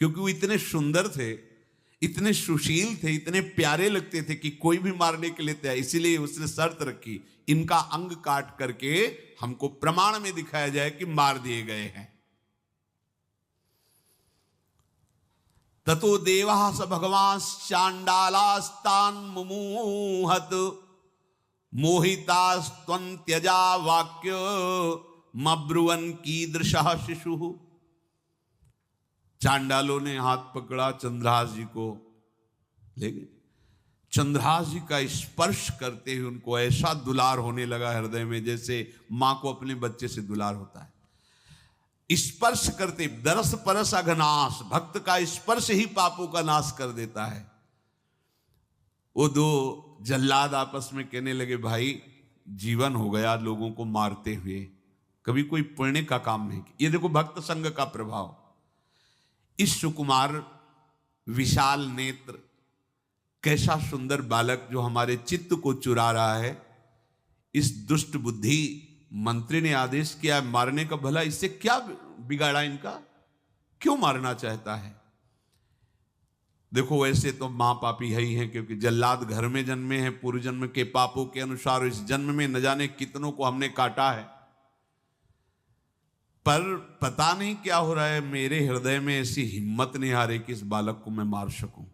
क्योंकि वो इतने सुंदर थे, इतने सुशील थे, इतने प्यारे लगते थे कि कोई भी मारने के लिए तैयार। इसीलिए उसने शर्त रखी इनका अंग काट करके हमको प्रमाण में दिखाया जाए कि मार दिए गए हैं। ततो देवास भगवान चांडालास्तान मुमुहत मोहितास्त्वन्त्यजा वाक्य मब्रुवन कीदृशः शिशु। चांडालों ने हाथ पकड़ा चंद्रहास जी को, ले गए। चंद्रहास जी का स्पर्श करते हुए उनको ऐसा दुलार होने लगा हृदय में जैसे मां को अपने बच्चे से दुलार होता है। स्पर्श करते, दरस परस अघनाश, भक्त का स्पर्श ही पापों का नाश कर देता है। वो दो जल्लाद आपस में कहने लगे भाई जीवन हो गया लोगों को मारते हुए, कभी कोई पुण्य का काम नहीं किया। ये देखो भक्त संग का प्रभाव। इस सुकुमार विशाल नेत्र, कैसा सुंदर बालक जो हमारे चित्त को चुरा रहा है, इस दुष्ट बुद्धि मंत्री ने आदेश किया मारने का। भला इससे क्या बिगाड़ा इनका, क्यों मारना चाहता है? देखो वैसे तो मां पापी है ही है, क्योंकि जल्लाद घर में जन्मे हैं, पूर्व जन्म के पापों के अनुसार इस जन्म में न जाने कितनों को हमने काटा है। पर पता नहीं क्या हो रहा है, मेरे हृदय में ऐसी हिम्मत नहीं आ रही कि इस बालक को मैं मार सकूं।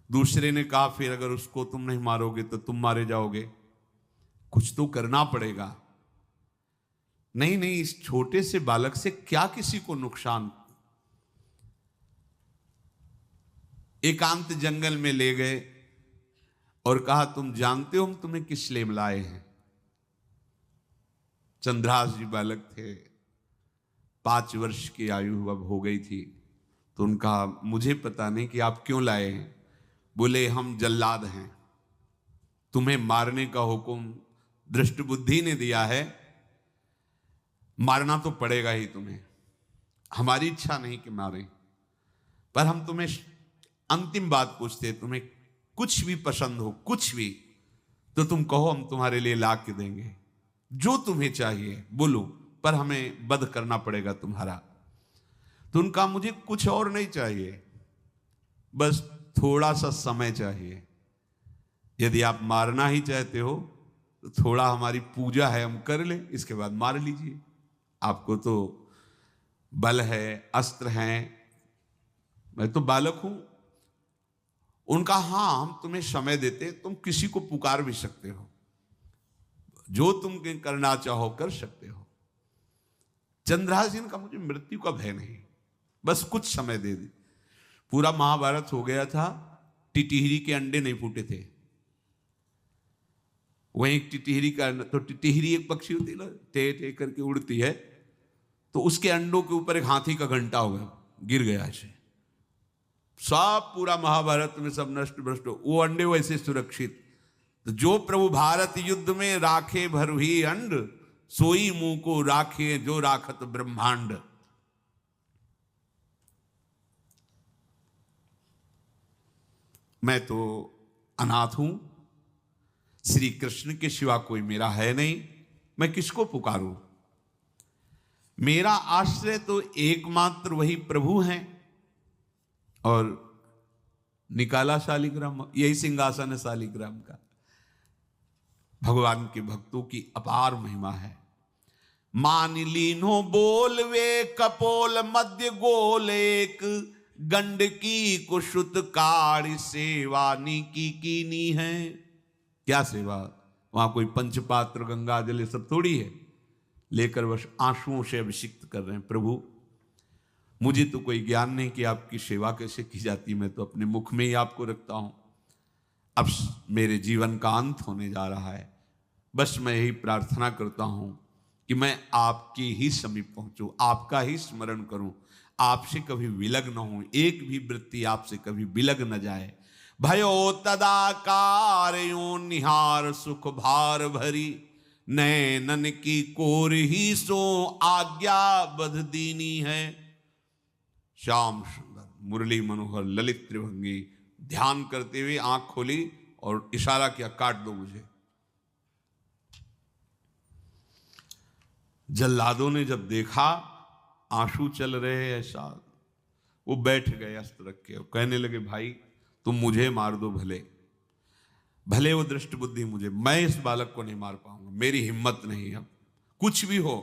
दूसरे ने कहा फिर अगर उसको तुम नहीं मारोगे तो तुम मारे जाओगे, कुछ तो करना पड़ेगा। नहीं नहीं, इस छोटे से बालक से क्या किसी को नुकसान। एकांत जंगल में ले गए और कहा तुम जानते हो हम तुम्हें किस लिए लाए हैं? चंद्रहास जी बालक थे, 5 वर्ष की आयु अब हो गई थी। तो उनका मुझे पता नहीं कि आप क्यों लाए हैं। बोले हम जल्लाद हैं, तुम्हें मारने का हुक्म दृष्ट बुद्धि ने दिया है, मारना तो पड़ेगा ही तुम्हें। हमारी इच्छा नहीं कि मारें, पर हम तुम्हें अंतिम बात पूछते, तुम्हें कुछ भी पसंद हो, कुछ भी, तो तुम कहो हम तुम्हारे लिए ला के देंगे, जो तुम्हें चाहिए बोलो, पर हमें वध करना पड़ेगा तुम्हारा। तो उनका मुझे कुछ और नहीं चाहिए, बस थोड़ा सा समय चाहिए। यदि आप मारना ही चाहते हो तो थोड़ा हमारी पूजा है हम कर ले, इसके बाद मार लीजिए। आपको तो बल है, अस्त्र हैं, मैं तो बालक हूं। उनका हाँ, हम तुम्हें समय देते, तुम किसी को पुकार भी सकते हो, जो तुम करना चाहो कर सकते हो। चंद्रहास जी का मुझे मृत्यु का भय नहीं, बस कुछ समय दे दे। पूरा महाभारत हो गया था, टिटिहरी के अंडे नहीं फूटे थे। वहीं एक टिटिहरी का, तो टिटिहरी एक पक्षी होती है ना, टे टे करके उड़ती है, तो उसके अंडों के ऊपर एक हाथी का घंटा हो गया, गिर गया ऐसे, सब पूरा महाभारत में सब नष्ट भ्रष्ट। वो अंडे वैसे सुरक्षित। तो जो प्रभु भारत युद्ध में राखे भरही अंड, सोई मुंह को राखे जो राखत ब्रह्मांड। मैं तो अनाथ हूं, श्री कृष्ण के सिवा कोई मेरा है नहीं, मैं किसको पुकारूं? मेरा आश्रय तो एकमात्र वही प्रभु हैं। और निकाला शालिग्राम, यही सिंहासन है शालिग्राम का। भगवान के भक्तों की अपार महिमा है। मान लीनो बोल वे कपोल मध्य गोल, एक गंड की कुशुत कार सेवा नी कीनी है। क्या सेवा? वहां कोई पंचपात्र गंगा जल सब थोड़ी है, लेकर बस आंसुओं से अभिषिक्त कर रहे हैं। प्रभु मुझे तो कोई ज्ञान नहीं कि आपकी सेवा कैसे की जाती, मैं तो अपने मुख में ही आपको रखता हूं। अब मेरे जीवन का अंत होने जा रहा है, बस मैं यही प्रार्थना करता हूं कि मैं आपके ही समीप पहुंचूं, आपका ही स्मरण करूं, आपसे कभी विलग न हूं, एक भी वृत्ति आपसे कभी विलग न जाए। भयो तदाकार यो निहार सुख भार भरी, नैनन की कोर ही सो आज्ञा बध दीनी है। श्याम सुंदर मुरली मनोहर ललित त्रिभंगी ध्यान करते हुए आंख खोली और इशारा किया, काट दो मुझे। जल्लादों ने जब देखा आंसू चल रहे हैं ऐसा, वो बैठ गए अस्त्र रख के, कहने लगे भाई तुम मुझे मार दो, भले भले वो दृष्ट बुद्धि मुझे, मैं इस बालक को नहीं मार पाऊंगा, मेरी हिम्मत नहीं। अब कुछ भी हो,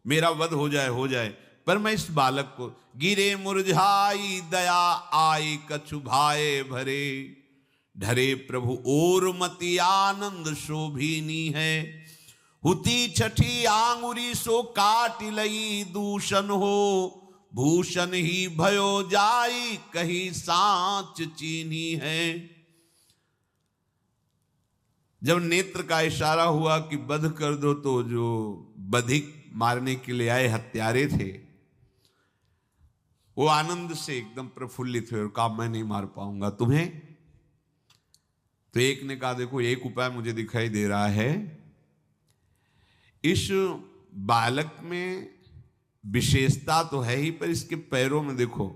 मेरा वध हो जाए, पर मैं इस बालक को, गिरे मुरझाई दया आई कछु भाए भरे, ढरे प्रभु और मति आनंद शोभिनी है। हुती छठी आंगुरी सो काट लई दूषण हो, भूषण ही भयो जाई कहीं सांच चीनी है। जब नेत्र का इशारा हुआ कि वध कर दो, तो जो बधिक मारने के लिए आए हत्यारे थे वो आनंद से एकदम प्रफुल्लित हुए और कहा मैं नहीं मार पाऊंगा तुम्हें। तो एक ने कहा देखो एक उपाय मुझे दिखाई दे रहा है, इस बालक में विशेषता तो है ही, पर इसके पैरों में देखो,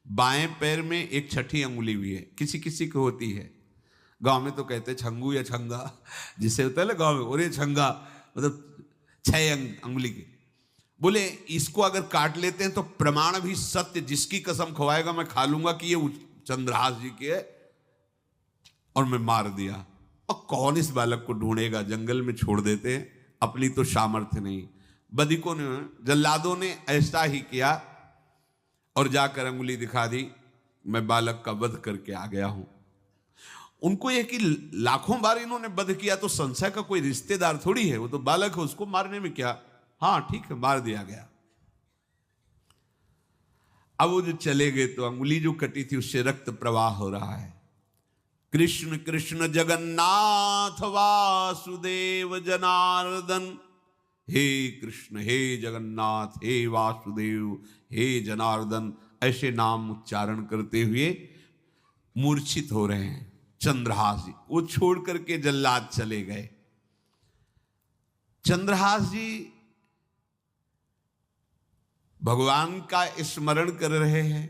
बाएं पैर में एक छठी अंगुली भी है, किसी किसी को होती है। गांव में तो कहते छंगू या छंगा, जिससे होता है ना गांव में, और ये छंगा मतलब 6 अंगुली के। बोले इसको अगर काट लेते हैं तो प्रमाण भी सत्य, जिसकी कसम खवाएगा मैं खा लूंगा कि ये चंद्रहास जी के, और मैं मार दिया। और कौन इस बालक को ढूंढेगा, जंगल में छोड़ देते हैं, अपनी तो सामर्थ्य नहीं। बधिकों ने, जल्लादों ने ऐसा ही किया और जाकर अंगुली दिखा दी, मैं बालक का वध करके आ गया हूं। उनको यह कि लाखों बार इन्होंने वध किया तो संशय का कोई रिश्तेदार थोड़ी है, वो तो बालक है, उसको मारने में क्या, हाँ ठीक है मार दिया गया। अब वो जो चले गए तो अंगुली जो कटी थी उससे रक्त प्रवाह हो रहा है। कृष्ण कृष्ण जगन्नाथ वासुदेव जनार्दन, हे कृष्ण हे जगन्नाथ हे वासुदेव हे जनार्दन, ऐसे नाम उच्चारण करते हुए मूर्छित हो रहे हैं चंद्रहास जी। वो छोड़ करके जल्लाद चले गए। चंद्रहास जी भगवान का स्मरण कर रहे हैं,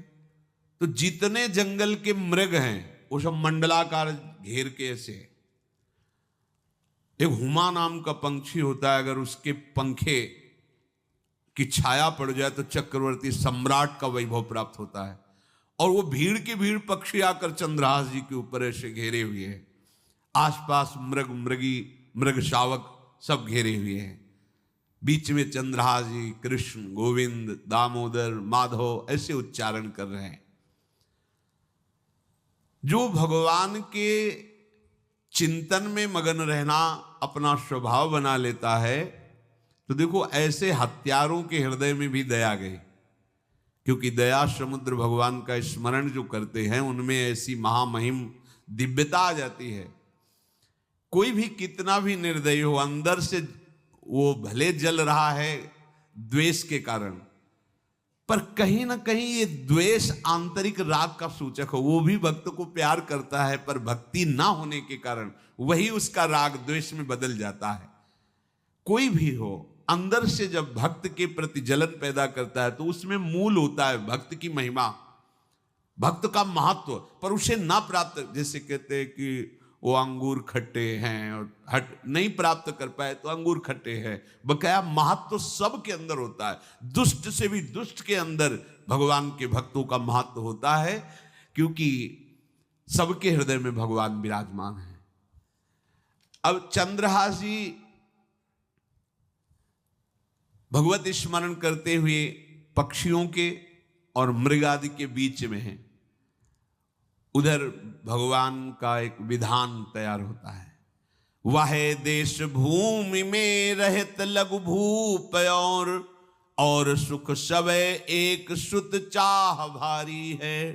तो जितने जंगल के मृग हैं वो सब मंडलाकार घेर के ऐसे। एक हुमा नाम का पंछी होता है, अगर उसके पंखे की छाया पड़ जाए तो चक्रवर्ती सम्राट का वैभव प्राप्त होता है। और वो भीड़ की भीड़ पक्षी आकर चंद्रहास जी के ऊपर ऐसे घेरे हुए हैं, आसपास मृग मृगी मृग शावक सब घेरे हुए हैं, बीच में चंद्रहास जी कृष्ण गोविंद दामोदर माधव ऐसे उच्चारण कर रहे हैं। जो भगवान के चिंतन में मगन रहना अपना स्वभाव बना लेता है, तो देखो ऐसे हत्यारों के हृदय में भी दया गई, क्योंकि दया समुद्र भगवान का स्मरण जो करते हैं उनमें ऐसी महामहिम दिव्यता आ जाती है। कोई भी कितना भी निर्दयी हो, अंदर से वो भले जल रहा है द्वेष के कारण, पर कहीं ना कहीं ये द्वेष आंतरिक राग का सूचक हो। वो भी भक्त को प्यार करता है, पर भक्ति ना होने के कारण वही उसका राग द्वेष में बदल जाता है। कोई भी हो, अंदर से जब भक्त के प्रति जलन पैदा करता है तो उसमें मूल होता है भक्त की महिमा, भक्त का महत्व, पर उसे ना प्राप्त, जैसे कहते हैं कि वो अंगूर खट्टे हैं और हट नहीं प्राप्त कर पाए तो अंगूर खट्टे हैं, बकाया महत्व सब के अंदर होता है। दुष्ट से भी दुष्ट के अंदर भगवान के भक्तों का महत्व होता है, क्योंकि सबके हृदय में भगवान विराजमान है। अब चंद्रहास जी भगवत स्मरण करते हुए पक्षियों के और मृग आदि के बीच में हैं। उधर भगवान का एक विधान तैयार होता है, वह देश भूमि में रहत लघु भूप और सुख सवै एक सुत चाह भारी है।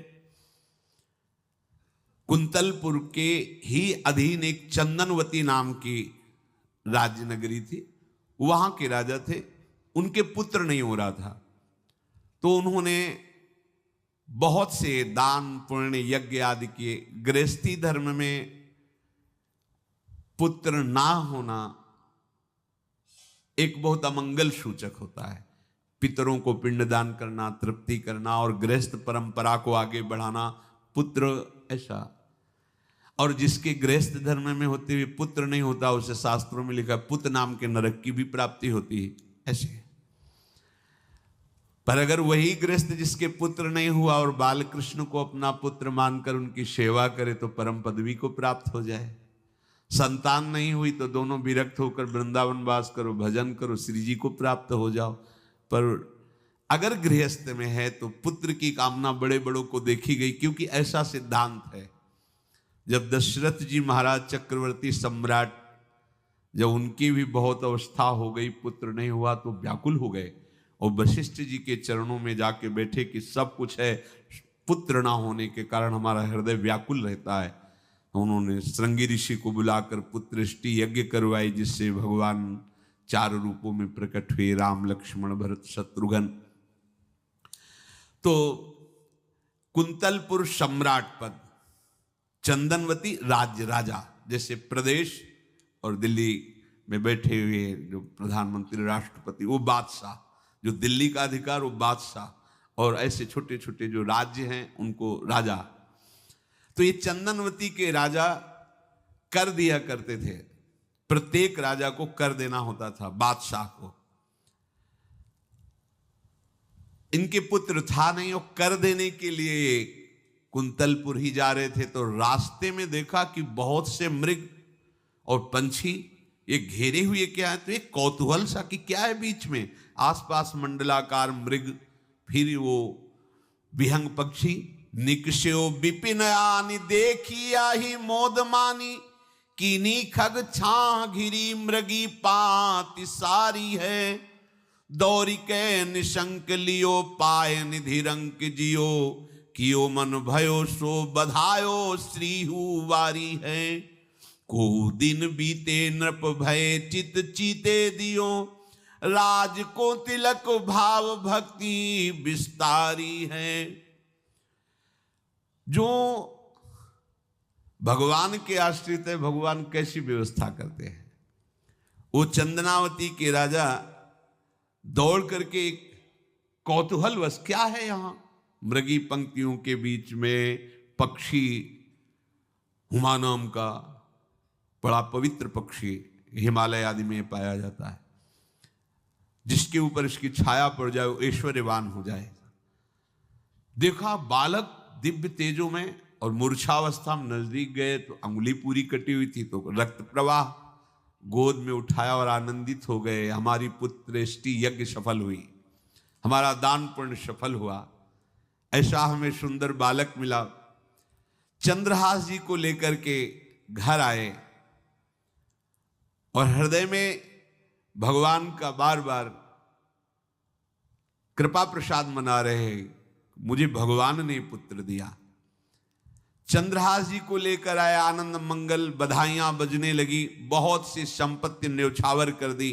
कुंतलपुर के ही अधीन एक चंदनवती नाम की राज्य नगरी थी। वहां के राजा थे, उनके पुत्र नहीं हो रहा था, तो उन्होंने बहुत से दान पुण्य यज्ञ आदि किए। गृहस्थी धर्म में पुत्र ना होना एक बहुत अमंगल सूचक होता है। पितरों को पिंडदान करना, तृप्ति करना और गृहस्थ परंपरा को आगे बढ़ाना, पुत्र ऐसा। और जिसके गृहस्थ धर्म में होते हुए पुत्र नहीं होता, उसे शास्त्रों में लिखा पुत्र नाम के नरक की भी प्राप्ति होती है, ऐसे। पर अगर वही गृहस्थ जिसके पुत्र नहीं हुआ और बाल कृष्ण को अपना पुत्र मानकर उनकी सेवा करे तो परम पदवी को प्राप्त हो जाए। संतान नहीं हुई तो दोनों विरक्त होकर वृंदावन वास करो, भजन करो, श्री जी को प्राप्त हो जाओ। पर अगर गृहस्थ में है तो पुत्र की कामना बड़े बड़ों को देखी गई, क्योंकि ऐसा सिद्धांत है। जब दशरथ जी महाराज चक्रवर्ती सम्राट, जब उनकी भी बहुत अवस्था हो गई, पुत्र नहीं हुआ तो व्याकुल हो गए और वशिष्ठ जी के चरणों में जाके बैठे कि सब कुछ है, पुत्र ना होने के कारण हमारा हृदय व्याकुल रहता है। उन्होंने श्रृंगी ऋषि को बुलाकर पुत्रष्टि यज्ञ करवाई, जिससे भगवान 4 रूपों में प्रकट हुए, राम लक्ष्मण भरत शत्रुघ्न। तो कुंतलपुर सम्राट पद, चंदनवती राज्य राजा, जैसे प्रदेश, और दिल्ली में बैठे हुए जो प्रधानमंत्री राष्ट्रपति वो बादशाह, जो दिल्ली का अधिकार वो बादशाह, और ऐसे छोटे छोटे जो राज्य हैं उनको राजा। तो ये चंदनवती के राजा कर दिया करते थे, प्रत्येक राजा को कर देना होता था, बादशाह को। इनके पुत्र था नहीं और कर देने के लिए कुंतलपुर ही जा रहे थे, तो रास्ते में देखा कि बहुत से मृग और पंछी ये घेरे हुए क्या है, तो एक कौतूहल सा कि क्या है बीच में, आसपास मंडलाकार मृग, फिर वो विहंग पक्षी। निकष्यो विपिन आनि देखी आही मोद मानी, कीनी खग छा घिरी मृगी पाति सारी है। दौरी के निशंक लियो पाय निधि रंक जियो, कियो मन भयो सो बधायो श्रीहु वारी है। को दिन बीते नृप भय चित चीते दियो, राज को तिलक भाव भक्ति विस्तारी है। जो भगवान के आश्रित है, भगवान कैसी व्यवस्था करते हैं। वो चंदनावती के राजा दौड़ करके कौतूहलवश, क्या है यहां, मृगी पंक्तियों के बीच में पक्षी, हुमा नाम का बड़ा पवित्र पक्षी हिमालय आदि में पाया जाता है। जिसके ऊपर इसकी छाया पड़ जाए वो ऐश्वर्यवान हो जाए। देखा बालक दिव्य तेजों में, और मूर्छावस्था में नजदीक गए तो अंगुली पूरी कटी हुई थी, तो रक्त प्रवाह, गोद में उठाया और आनंदित हो गए। हमारी पुत्रेष्टि यज्ञ सफल हुई, हमारा दान पुण्य सफल हुआ। ऐसा हमें सुंदर बालक मिला। चंद्रहास जी को लेकर के घर आए और हृदय में भगवान का बार बार कृपा प्रसाद मना रहे हैं, मुझे भगवान ने पुत्र दिया। चंद्रहास जी को लेकर आए, आनंद मंगल बधाइयां बजने लगी, बहुत सी संपत्ति न्यौछावर कर दी।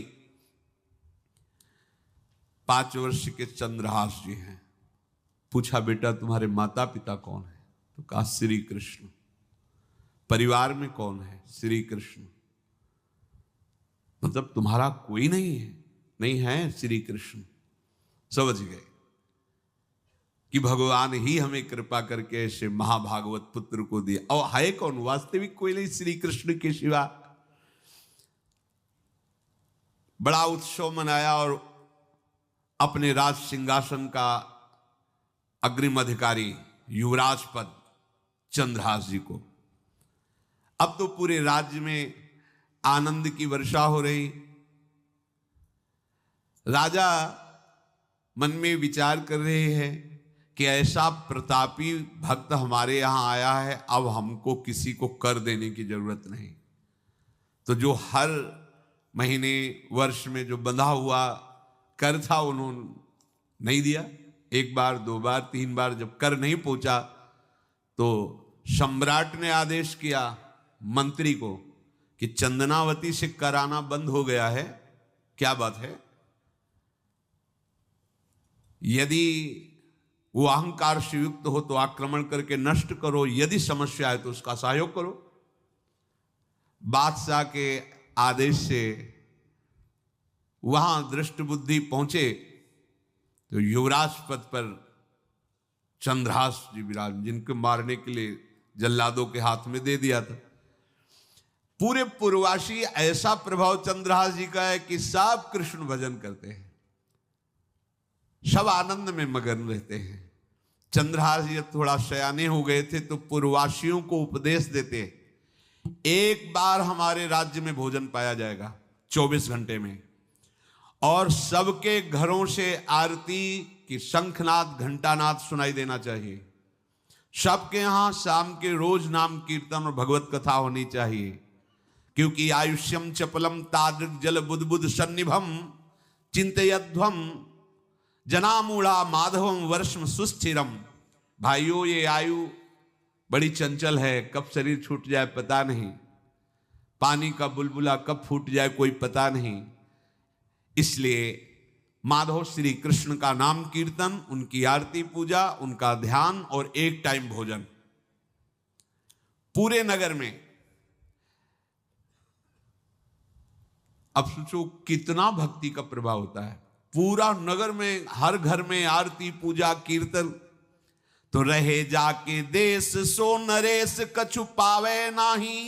5 वर्ष के चंद्रहास जी हैं। पूछा बेटा तुम्हारे माता पिता कौन है? तो कहा श्री कृष्ण। परिवार में कौन है? श्री कृष्ण। मतलब तुम्हारा कोई नहीं है? नहीं है, श्री कृष्ण। समझ गए कि भगवान ही हमें कृपा करके ऐसे महाभागवत पुत्र को दिया। और है कौन? वास्तविक कोई नहीं श्री कृष्ण के सिवा। बड़ा उत्सव मनाया और अपने राज सिंहासन का अग्रिम अधिकारी युवराज पद चंद्रहास जी को। अब तो पूरे राज्य में आनंद की वर्षा हो रही। राजा मन में विचार कर रहे हैं कि ऐसा प्रतापी भक्त हमारे यहां आया है, अब हमको किसी को कर देने की जरूरत नहीं। तो जो हर महीने वर्ष में जो बंधा हुआ कर था उन्होंने नहीं दिया। 1 बार 2 बार 3 बार जब कर नहीं पहुंचा तो सम्राट ने आदेश किया मंत्री को कि चंदनावती से कर आना बंद हो गया है। क्या बात है? यदि वो अहंकार से युक्त हो तो आक्रमण करके नष्ट करो, यदि समस्या है तो उसका सहयोग करो। बादशाह के आदेश से वहां दृष्ट बुद्धि पहुंचे तो युवराज पद पर चंद्रहास जी विराज, जिनको मारने के लिए जल्लादों के हाथ में दे दिया था। पूरे पूर्वासी ऐसा प्रभाव चंद्रहास जी का है कि सब कृष्ण भजन करते हैं, सब आनंद में मगन रहते हैं। चंद्रहास जी थोड़ा सयाने हो गए थे तो पूर्ववासियों को उपदेश देते, एक बार हमारे राज्य में भोजन पाया जाएगा 24 घंटे में, और सबके घरों से आरती की शंखनाद घंटानाद सुनाई देना चाहिए। सबके यहां शाम के रोज नाम कीर्तन और भगवत कथा होनी चाहिए, क्योंकि आयुष्यम चपलम तादृक जल बुद्बुद सन्निभम चिंतयध्वम जनामूढ़ा माधवम वर्षम सुस्थिरम। भाइयों, ये आयु बड़ी चंचल है, कब शरीर छूट जाए पता नहीं, पानी का बुलबुला कब फूट जाए कोई पता नहीं। इसलिए माधव श्री कृष्ण का नाम कीर्तन, उनकी आरती पूजा, उनका ध्यान और 1 टाइम भोजन पूरे नगर में। अब सोचो कितना भक्ति का प्रभाव होता है। पूरा नगर में हर घर में आरती पूजा कीर्तन। तो रहे जाके देश सो नरेश कछु पावे नाही,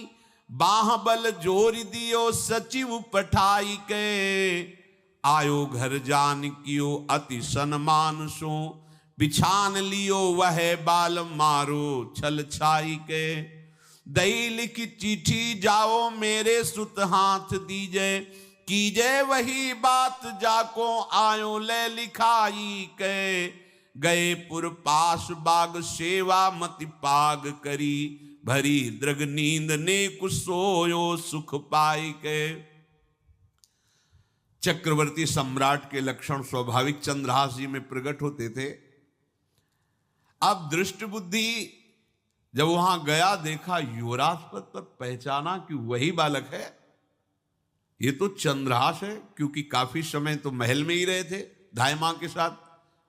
बाह बल जोर दियो सचिव पठाई के, आयो घर जान कियो अति सन्मान सो, बिछान लियो वह बाल मारो छल छाई के, दई लिखी चिट्ठी जाओ मेरे सुत हाथ दीजे, कीजे वही बात जाको आयो ले लिखाई के, गए पुर पास बाग सेवा मति पाग करी, भरी दृग नींद ने कुछ सोयो सुख पाई के। चक्रवर्ती सम्राट के लक्षण स्वाभाविक चंद्रहास जी में प्रकट होते थे। अब दृष्ट बुद्धि जब वहां गया, देखा युवराज पद पर, पहचाना कि वही बालक है, ये तो चंद्रहास है, क्योंकि काफी समय तो महल में ही रहे थे धाय मां के साथ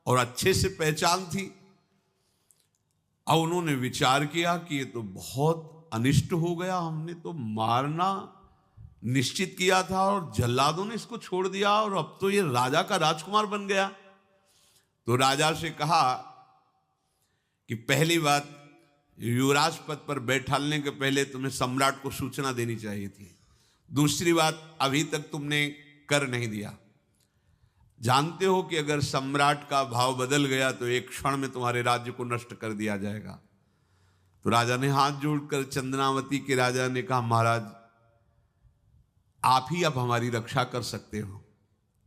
और अच्छे से पहचान थी। अब उन्होंने विचार किया कि ये तो बहुत अनिष्ट हो गया, हमने तो मारना निश्चित किया था और जल्लादों ने इसको छोड़ दिया और अब तो ये राजा का राजकुमार बन गया। तो राजा से कहा कि पहली बात, युवराज पद पर बैठालने के पहले तुम्हें सम्राट को सूचना देनी चाहिए थी। दूसरी बात, अभी तक तुमने कर नहीं दिया। जानते हो कि अगर सम्राट का भाव बदल गया तो एक क्षण में तुम्हारे राज्य को नष्ट कर दिया जाएगा। तो राजा ने हाथ जोड़कर चंद्रावती के राजा ने कहा, महाराज आप ही अब हमारी रक्षा कर सकते हो।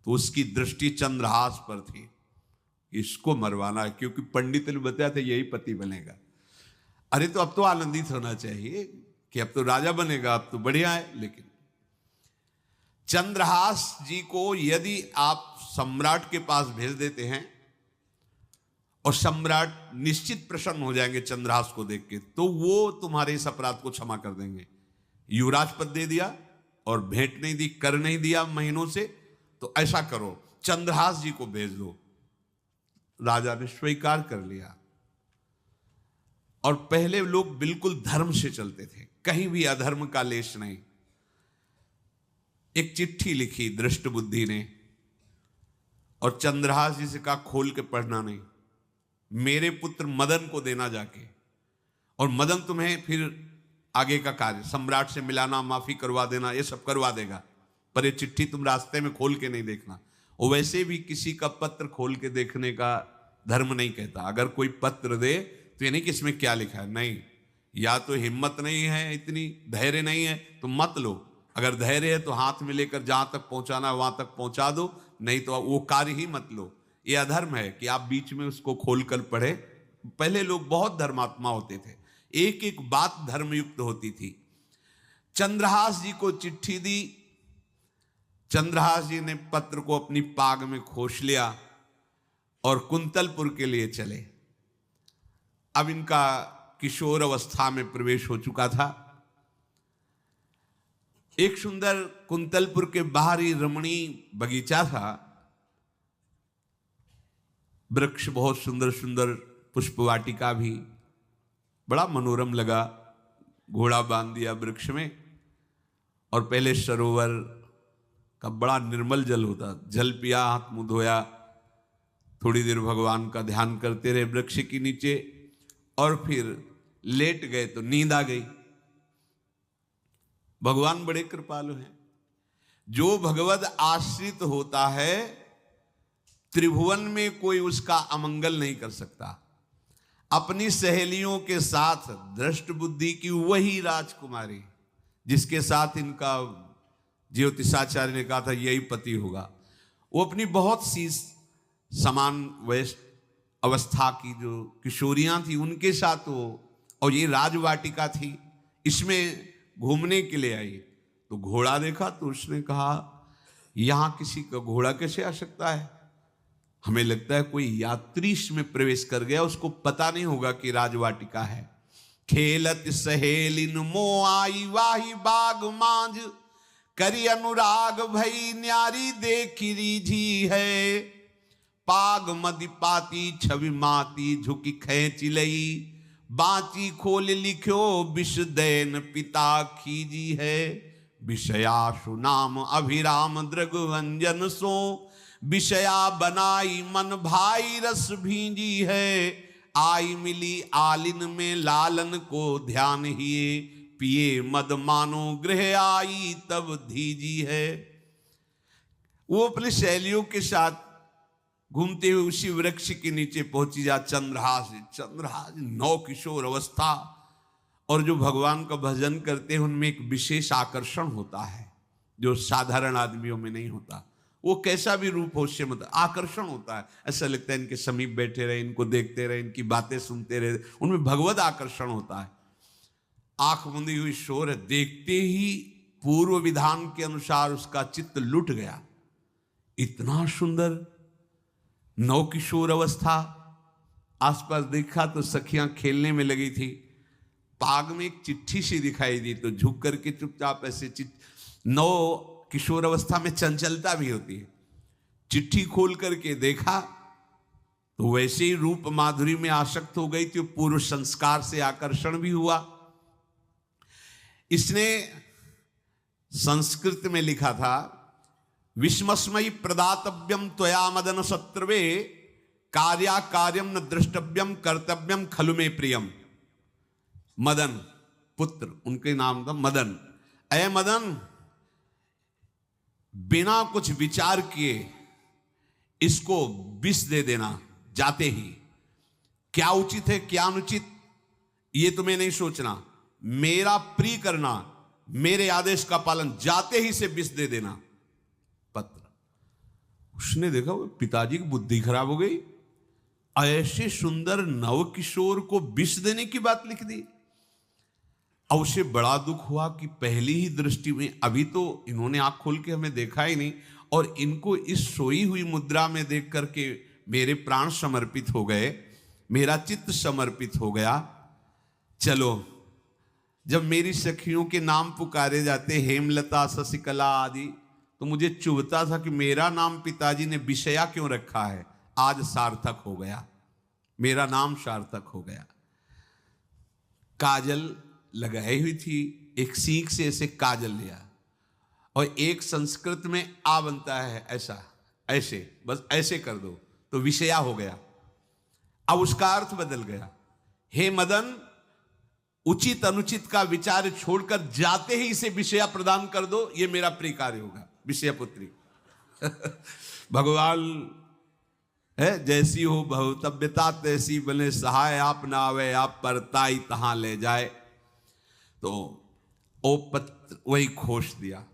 तो उसकी दृष्टि चंद्रहास पर थी, इसको मरवाना है, क्योंकि पंडित ने बताया था यही पति बनेगा। अरे तो अब तो आनंदित होना चाहिए कि अब तो राजा बनेगा, अब तो बढ़िया है। लेकिन चंद्रहास जी को यदि आप सम्राट के पास भेज देते हैं और सम्राट निश्चित प्रसन्न हो जाएंगे चंद्रहास को देख के, तो वो तुम्हारे इस अपराध को क्षमा कर देंगे। युवराज पद दे दिया और भेंट नहीं दी, कर नहीं दिया महीनों से, तो ऐसा करो चंद्रहास जी को भेज दो। राजा ने स्वीकार कर लिया। और पहले लोग बिल्कुल धर्म से चलते थे, कहीं भी अधर्म का लेश नहीं। एक चिट्ठी लिखी दृष्ट बुद्धि ने और चंद्रहास जी से कहा खोल के पढ़ना नहीं, मेरे पुत्र मदन को देना जाके, और मदन तुम्हें फिर आगे का कार्य सम्राट से मिलाना, माफी करवा देना, ये सब करवा देगा। पर ये चिट्ठी तुम रास्ते में खोल के नहीं देखना। और वैसे भी किसी का पत्र खोल के देखने का धर्म नहीं कहता। अगर कोई पत्र दे तो ये नहीं कि इसमें क्या लिखा है, नहीं, या तो हिम्मत नहीं है, इतनी धैर्य नहीं है तो मत लो। अगर धैर्य है तो हाथ में लेकर जहां तक पहुंचाना वहां तक पहुंचा दो, नहीं तो वो कार्य ही मत लो। ये अधर्म है कि आप बीच में उसको खोलकर पढ़े। पहले लोग बहुत धर्मात्मा होते थे, एक एक बात धर्मयुक्त होती थी। चंद्रहास जी को चिट्ठी दी, चंद्रहास जी ने पत्र को अपनी पाग में खोस लिया और कुंतलपुर के लिए चले। अब इनका किशोर अवस्था में प्रवेश हो चुका था। एक सुंदर कुंतलपुर के बाहर ही रमणीय बगीचा था, वृक्ष बहुत सुंदर सुंदर, पुष्प वाटिका भी, बड़ा मनोरम लगा। घोड़ा बांध दिया वृक्ष में, और पहले सरोवर का बड़ा निर्मल जल होता, जल पिया, हाथ मुंह धोया, थोड़ी देर भगवान का ध्यान करते रहे वृक्ष के नीचे, और फिर लेट गए तो नींद आ गई। भगवान बड़े कृपालु हैं। जो भगवद आश्रित होता है त्रिभुवन में कोई उसका अमंगल नहीं कर सकता। अपनी सहेलियों के साथ दृष्ट बुद्धि की वही राजकुमारी जिसके साथ इनका ज्योतिषाचार्य ने कहा था यही पति होगा, वो अपनी बहुत सी समान वयस्क अवस्था की जो किशोरियां थी उनके साथ वो, और ये राजवाटिका थी, इसमें घूमने के लिए आई। तो घोड़ा देखा तो उसने कहा यहां किसी का घोड़ा कैसे आ सकता है, हमें लगता है कोई यात्री इसमें प्रवेश कर गया, उसको पता नहीं होगा कि राजवाटिका है। खेलत सहेलिन मो आई वाही बाग मांझ, करी अनुराग भई न्यारी देखी रीझी है। पाग मदि पाती छवि माती झुकी खेच लई, बाची खोल लिख्यो विष दैन पिता खीजी है। विषयाशु नाम अभिराम दृग व्यंजन सो, विषया बनाई मन भाई रस भींजी है। आई मिली आलिन में लालन को ध्यान हिए, पिए मद मानो गृह आई तब धीजी है। वो अपने सहेलियों के साथ घूमते हुए उसी वृक्ष के नीचे पहुंची जा चंद्रहास नौ किशोर अवस्था, और जो भगवान का भजन करते हैं उनमें एक विशेष आकर्षण होता है जो साधारण आदमियों में नहीं होता। वो कैसा भी रूप हो उससे मतलब आकर्षण होता है, ऐसा लगता है इनके समीप बैठे रहे, इनको देखते रहे, इनकी बातें सुनते रहे, उनमें भगवत आकर्षण होता है। आंख मुंदी हुई शोर है, देखते ही पूर्व विधान के अनुसार उसका चित्त लुट गया। इतना सुंदर नौ किशोर अवस्था, आसपास देखा तो सखियां खेलने में लगी थी। पाग में एक चिट्ठी सी दिखाई दी तो झुक करके चुपचाप ऐसे नौ किशोर अवस्था में चंचलता भी होती है, चिट्ठी खोल करके देखा तो वैसे ही रूप माधुरी में आसक्त हो गई थी, पूर्व संस्कार से आकर्षण भी हुआ। इसने संस्कृत में लिखा था, विस्मस्मयी प्रदातव्यम त्वया मदन शत्रुवे, कार्या कार्यम न दृष्टव्यम कर्तव्यम खलु में प्रियम। मदन पुत्र, उनके नाम था मदन। अय मदन, बिना कुछ विचार किए इसको विष दे देना जाते ही। क्या उचित है क्या अनुचित ये तुम्हें नहीं सोचना, मेरा प्रिय करना, मेरे आदेश का पालन, जाते ही से विष दे देना। पत्र उसने देखा पिताजी की बुद्धि खराब हो गई, ऐसे सुंदर नव किशोर को विष देने की बात लिख दी। अब उसे बड़ा दुख हुआ कि पहली ही दृष्टि में, अभी तो इन्होंने आंख खोल के हमें देखा ही नहीं, और इनको इस सोई हुई मुद्रा में देख करके मेरे प्राण समर्पित हो गए, मेरा चित्त समर्पित हो गया। चलो, जब मेरी सखियों के नाम पुकारे जाते, हेमलता, शशिकला आदि, तो मुझे चुभता था कि मेरा नाम पिताजी ने विषया क्यों रखा है। आज सार्थक हो गया, मेरा नाम सार्थक हो गया। काजल लगाई हुई थी, एक सीख से ऐसे काजल लिया, और एक संस्कृत में आ बनता है ऐसा, ऐसे, बस ऐसे कर दो तो विषया हो गया। अब उसका अर्थ बदल गया, हे मदन, उचित अनुचित का विचार छोड़कर जाते ही इसे विषया प्रदान कर दो, ये मेरा प्रिय कार्य होगा। विषया पुत्री भगवान है, जैसी हो भवतव्यता तैसी बने सहाय, आप ना आवे आप परताई तहां ले जाए। तो ओ पत्र वही खोस दिया,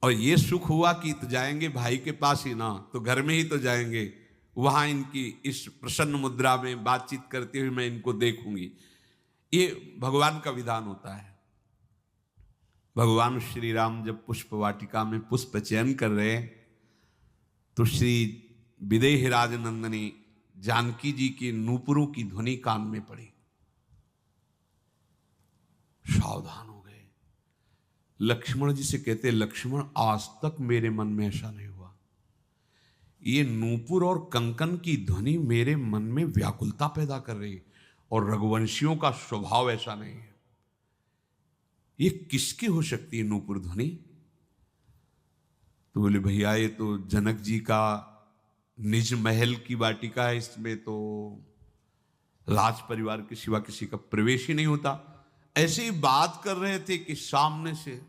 और ये सुख हुआ कि तो जाएंगे भाई के पास ही ना, तो घर में ही तो जाएंगे, वहां इनकी इस प्रसन्न मुद्रा में बातचीत करते हुए मैं इनको देखूंगी। ये भगवान का विधान होता है। भगवान श्री राम जब पुष्प वाटिका में पुष्प चयन कर रहे हैं, तो श्री विदेह राजनंदनी जानकी जी की नूपुरों की ध्वनि कान में पड़ी, सावधान हो गए। लक्ष्मण जी से कहते, लक्ष्मण, आज तक मेरे मन में ऐसा नहीं हुआ, ये नूपुर और कंकन की ध्वनि मेरे मन में व्याकुलता पैदा कर रही है, और रघुवंशियों का स्वभाव ऐसा नहीं है। ये किसकी हो सकती है नूपुर ध्वनि? तो बोले, भैया ये तो जनक जी का निज महल की वाटिका है, इसमें तो राज परिवार के सिवा किसी का प्रवेश ही नहीं होता। ऐसे ही बात कर रहे थे कि सामने से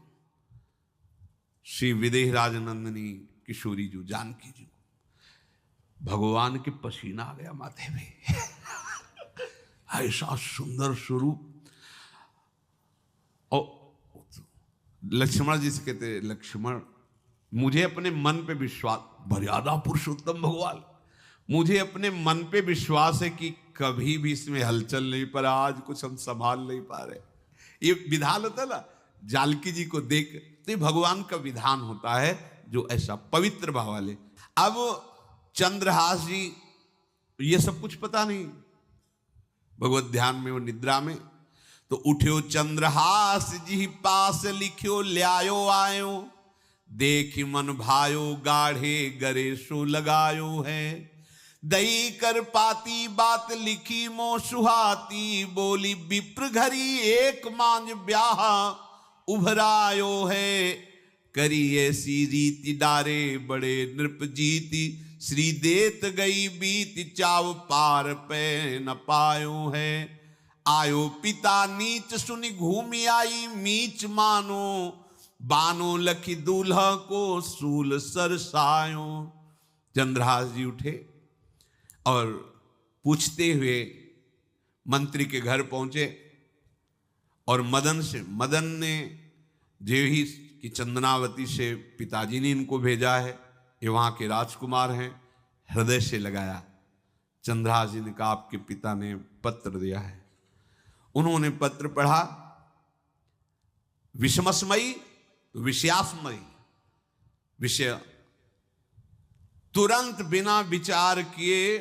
श्री विदेह राजनंदनी किशोरी जी जानकी जी, भगवान के पसीना आ गया माथे में ऐसा सुंदर स्वरूप। और लक्ष्मण जी से कहते, लक्ष्मण, मुझे अपने मन पे विश्वास, मर्यादा पुरुषोत्तम भगवान, मुझे अपने मन पे विश्वास है कि कभी भी इसमें हलचल नहीं, पर आज कुछ हम संभाल नहीं पा रहे। ये विधान होता है ना, जानकी जी को देख, तो ये भगवान का विधान होता है जो ऐसा पवित्र भाव वाले। अब चंद्रहास जी, ये सब कुछ पता नहीं, भगवत ध्यान में वो निद्रा में, तो उठ्यो चंद्रहास जी पास लिख्यो ल्यायो आयो, देखी मन भायो गाढ़े गरे सो लगायो है, दई कर पाती बात लिखी मो सुहाती, बोली विप्र घरी एक मांझ ब्याह उभरायो है, करी ऐसी रीति डारे बड़े नृप जीती, श्री देत गई बीत चाव पार पे न पायो है, आयो पिता नीच सुनि घूमी आई मीच मानो, बानो लखी दूल्हा को सूल सरसायो। चंद्रहास जी उठे और पूछते हुए मंत्री के घर पहुंचे, और मदन ने जो ही कि चंदनावती से पिताजी ने इनको भेजा है, ये वहां के राजकुमार हैं, हृदय से लगाया। चंद्रहास जी ने कहा, आपके पिता ने पत्र दिया है। उन्होंने पत्र पढ़ा, विषमस्मयी विषयास्मयी, विषय तुरंत बिना विचार किए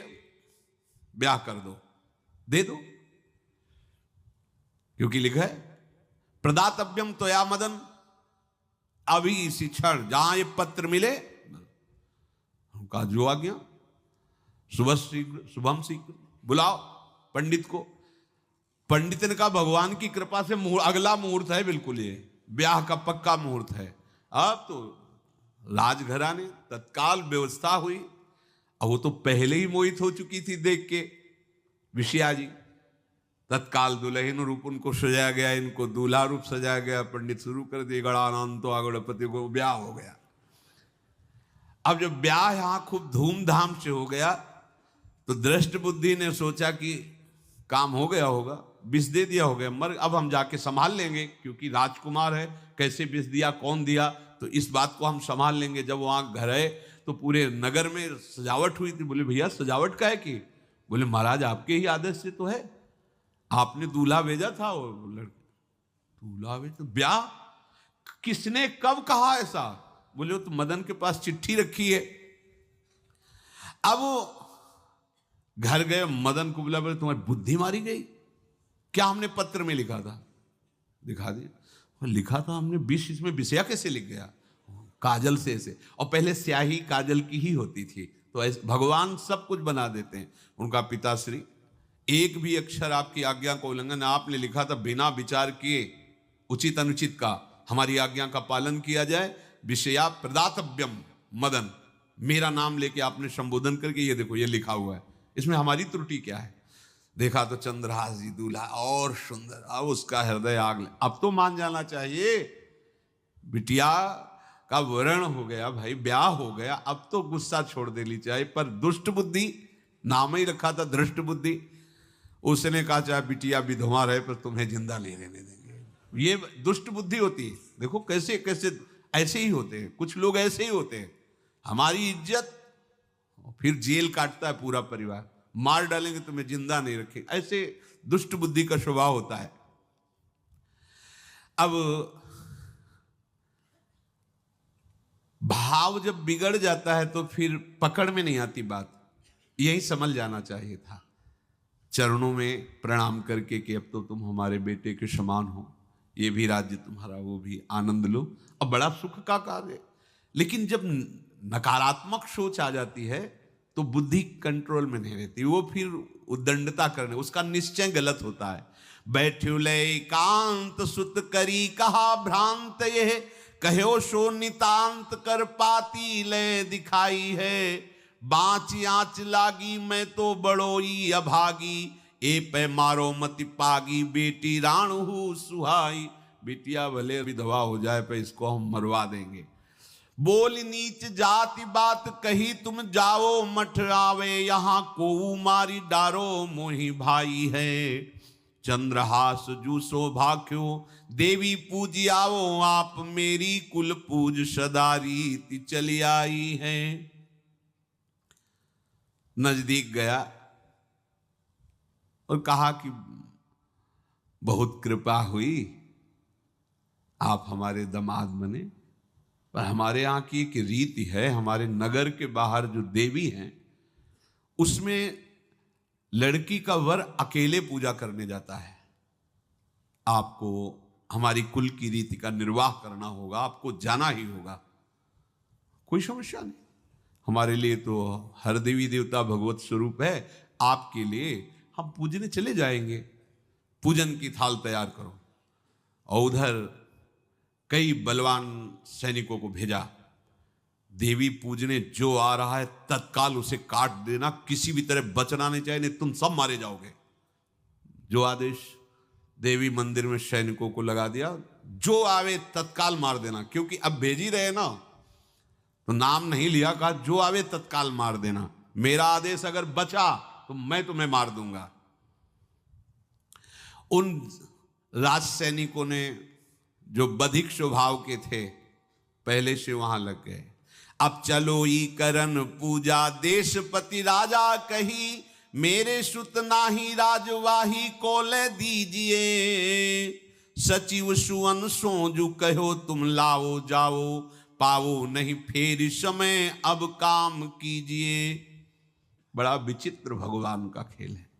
ब्याह कर दो, दे दो, क्योंकि लिखा है प्रदातव्यम त्वया मदन, अभी इसी क्षण जहां ये पत्र मिले, उनका जो आ गया, सुबह शीघ्र शुभम शीघ्र, बुलाओ पंडित को। पंडित ने कहा, भगवान की कृपा से अगला मुहूर्त है, बिल्कुल ये ब्याह का पक्का मुहूर्त है। अब तो राजघराने तत्काल व्यवस्था हुई, और वो तो पहले ही मोहित हो चुकी थी देख के विषया जी। तत्काल दुल्हन रूप उनको सजाया गया, इनको दूल्हा रूप सजाया गया, पंडित शुरू कर दिए, गणानंतो गणपति को, ब्याह हो गया। अब जब ब्याह यहां खूब धूमधाम से हो गया तो दृष्ट बुद्धि ने सोचा कि काम हो गया होगा, विष दे दिया हो गया, मर, अब हम जाके संभाल लेंगे, क्योंकि राजकुमार है, कैसे विष दिया, कौन दिया, तो इस बात को हम संभाल लेंगे। जब वहां घर आए तो पूरे नगर में सजावट हुई थी। बोले भैया सजावट का है कि? बोले महाराज आपके ही आदेश से तो है, आपने दूल्हा भेजा था। वो दूल्हा भेजा तो ब्याह किसने कब कहा ऐसा? बोले वो तो मदन के पास चिट्ठी रखी है। अब वो घर गए, मदन को बोला, बोले तुम्हारी बुद्धि मारी गई क्या? हमने पत्र में लिखा था। दिखा दिया, लिखा था हमने, विष, इसमें विषया कैसे लिख गया? काजल से ऐसे, और पहले स्याही काजल की ही होती थी, तो ऐसे भगवान सब कुछ बना देते हैं। उनका पिताश्री एक भी अक्षर आपकी आज्ञा को उल्लंघन, आपने लिखा था बिना विचार किए उचित अनुचित का हमारी आज्ञा का पालन किया जाए, विषया प्रदातव्यम मदन, मेरा नाम लेके आपने संबोधन करके ये देखो ये लिखा हुआ है, इसमें हमारी त्रुटि क्या है? देखा तो चंद्रहास जी दूल्हा और सुंदर, अब उसका हृदय आग ले। अब तो मान जाना चाहिए, बिटिया का वरण हो गया भाई, ब्याह हो गया, अब तो गुस्सा छोड़ देनी चाहिए। पर दुष्ट बुद्धि, नाम ही रखा था धृष्ट बुद्धि, उसने कहा चाहे बिटिया विधवा रहे पर तुम्हें जिंदा नहीं रहने देंगे। ये दुष्ट बुद्धि होती है। देखो कैसे कैसे ऐसे ही होते हैं कुछ लोग, ऐसे ही होते हैं, हमारी इज्जत, फिर जेल काटता है पूरा परिवार, मार डालेंगे तुम्हें जिंदा नहीं रखेंगे, ऐसे दुष्ट बुद्धि का स्वभाव होता है। अब भाव जब बिगड़ जाता है तो फिर पकड़ में नहीं आती बात, यही समझ जाना चाहिए था। चरणों में प्रणाम करके कि अब तो तुम हमारे बेटे के समान हो, ये भी राज्य तुम्हारा, वो भी आनंद लो, अब बड़ा सुख का कार्य। लेकिन जब नकारात्मक सोच आ जाती है तो बुद्धि कंट्रोल में नहीं रहती, वो फिर उद्दंडता करने, उसका निश्चय गलत होता है। बैठ्यु ले कांत सुत करी कहा भ्रांत, यह कहो सो नितांत कर पाती ले दिखाई है, बाँच आँच लागी मैं तो बड़ोई अभागी, ए पे मारो मति पागी, बेटी राणु सुहाई। बेटिया भले विधवा हो जाए पर इसको हम मरवा देंगे। बोल नीच जाति बात कही तुम जाओ मठ आवे, यहाँ को मारी डारो मोही भाई है, चंद्रहास जू सौभाग्यो देवी पूजी आओ आप, मेरी कुल पूज सदारी चली आई है। नजदीक गया और कहा कि बहुत कृपा हुई, आप हमारे दामाद बने, पर हमारे यहाँ की एक रीति है, हमारे नगर के बाहर जो देवी हैं उसमें लड़की का वर अकेले पूजा करने जाता है, आपको हमारी कुल की रीति का निर्वाह करना होगा, आपको जाना ही होगा। कोई समस्या नहीं, हमारे लिए तो हर देवी देवता भगवत स्वरूप है, आपके लिए हम पूजने चले जाएंगे, पूजन की थाल तैयार करो। और उधर कई बलवान सैनिकों को भेजा, देवी पूजने जो आ रहा है तत्काल उसे काट देना, किसी भी तरह बचना नहीं चाहिए, नहीं तुम सब मारे जाओगे। जो आदेश देवी मंदिर में सैनिकों को लगा दिया, जो आवे तत्काल मार देना, क्योंकि अब भेज ही रहे ना, तो नाम नहीं लिया, कहा जो आवे तत्काल मार देना, मेरा आदेश अगर बचा तो मैं तुम्हें मार दूंगा। उन राज सैनिकों ने जो बधिक स्वभाव के थे पहले से वहां लग गए। अब चलो ई करन पूजा देशपति राजा कही, मेरे सुत नाही राजवाही को ले दीजिए, सचिव सुवन सोजू कहो तुम लाओ जाओ, पाओ नहीं फेर समय अब काम कीजिए। बड़ा विचित्र भगवान का खेल है।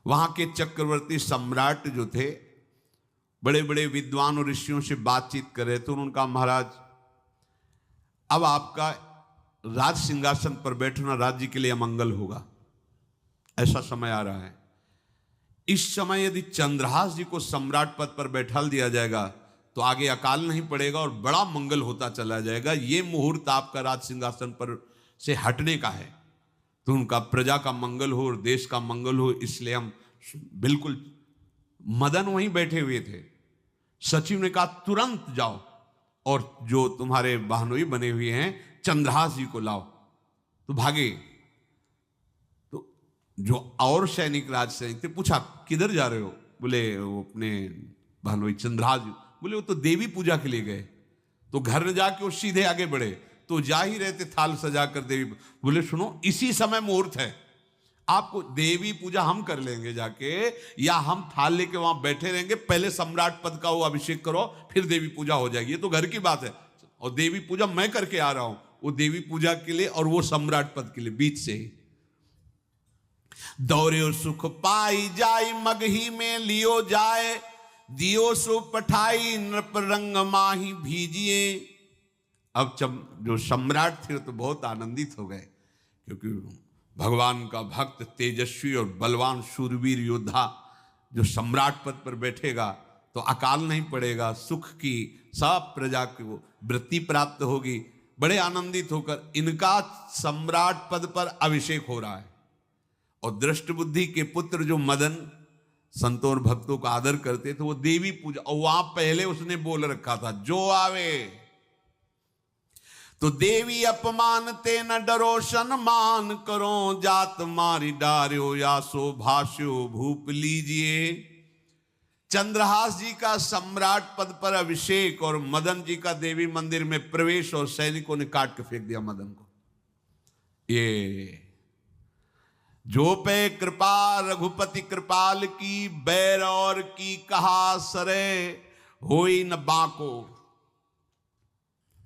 वहां के चक्रवर्ती सम्राट जो थे बड़े बड़े विद्वान और ऋषियों से बातचीत कर रहे थे, उनका महाराज अब आपका राज सिंहासन पर बैठना राज्य के लिए अमंगल होगा, ऐसा समय आ रहा है। इस समय यदि चंद्रहास जी को सम्राट पद पर बैठा दिया जाएगा तो आगे अकाल नहीं पड़ेगा और बड़ा मंगल होता चला जाएगा। ये मुहूर्त आपका राज सिंहासन पर से हटने का है, तो उनका प्रजा का मंगल हो और देश का मंगल हो, इसलिए हम बिल्कुल। मदन वहीं बैठे हुए थे, सचिव ने कहा तुरंत जाओ और जो तुम्हारे बहनोई बने हुए हैं चंद्रहास जी को लाओ। तो भागे। तो जो और सैनिक, राज सैनिक थे, पूछा किधर जा रहे हो? बोले वो अपने भाई चंद्रहास जी। बोले वो तो देवी पूजा के लिए गए। तो घर न जाके वो सीधे आगे बढ़े, तो जा ही रहे थे थाल सजा कर देवी। बोले सुनो, इसी समय मुहूर्त है, आपको देवी पूजा हम कर लेंगे जाके, या हम थाल लेके वहां बैठे रहेंगे, पहले सम्राट पद का वो अभिषेक करो, फिर देवी पूजा हो जाएगी। ये तो घर की बात है, और देवी पूजा मैं करके आ रहा हूं, वो देवी पूजा के लिए और वो सम्राट पद के लिए, बीच से ही। दौरे सुख पाई जाई मगही में लियो जाए, दियो सो पठाई नृप रंग माही भीजिए। अब जो सम्राट थे तो बहुत आनंदित हो गए, क्योंकि भगवान का भक्त, तेजस्वी और बलवान शूरवीर योद्धा जो सम्राट पद पर बैठेगा तो अकाल नहीं पड़ेगा, सुख की सब प्रजा को वृत्ति प्राप्त होगी। बड़े आनंदित होकर इनका सम्राट पद पर अभिषेक हो रहा है। और दृष्ट बुद्धि के पुत्र जो मदन संतों और भक्तों का आदर करते थे, वो देवी पूजा, और वहां पहले उसने बोल रखा था जो आवे तो देवी अपमान ते न डरो, सम्मान करो, जात मारी डार्यो या सो भाष्यो भूप लीजिए। चंद्रहास जी का सम्राट पद पर अभिषेक और मदन जी का देवी मंदिर में प्रवेश, और सैनिकों ने काट के फेंक दिया मदन को। ये जो पे कृपा रघुपति कृपाल की, बैर और की कहा सरे, होई न बाको।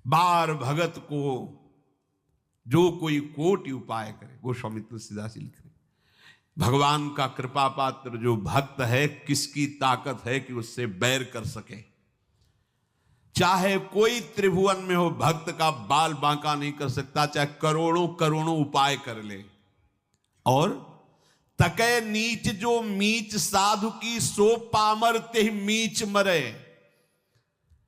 बार भगत को जो कोई कोटि उपाय करे, गोस्वामी तुलसीदास जी लिख रहे, भगवान का कृपा पात्र जो भक्त है, किसकी ताकत है कि उससे बैर कर सके। चाहे कोई त्रिभुवन में हो, भक्त का बाल बांका नहीं कर सकता, चाहे करोड़ों करोड़ों उपाय कर ले। और तके नीच जो मीच साधु की, सो पामर ते मीच मरे।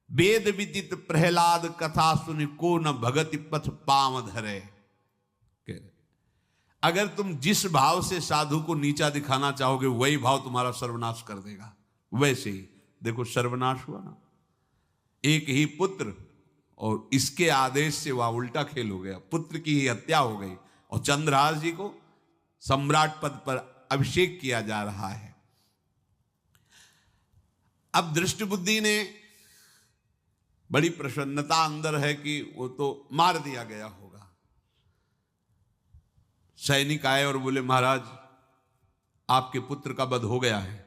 वेद विदित प्रहलाद कथा सुनि, को न भगति पथ पाम धरे। अगर तुम जिस भाव से साधु को नीचा दिखाना चाहोगे, वही भाव तुम्हारा सर्वनाश कर देगा। वैसे ही देखो सर्वनाश हुआ ना, एक ही पुत्र, और इसके आदेश से वह उल्टा खेल हो गया, पुत्र की ही हत्या हो गई, और चंद्रहास जी को सम्राट पद पर अभिषेक किया जा रहा है। अब दृष्ट बुद्धि ने बड़ी प्रसन्नता अंदर है कि वो तो मार दिया गया होगा। सैनिक आए और बोले महाराज आपके पुत्र का वध हो गया है।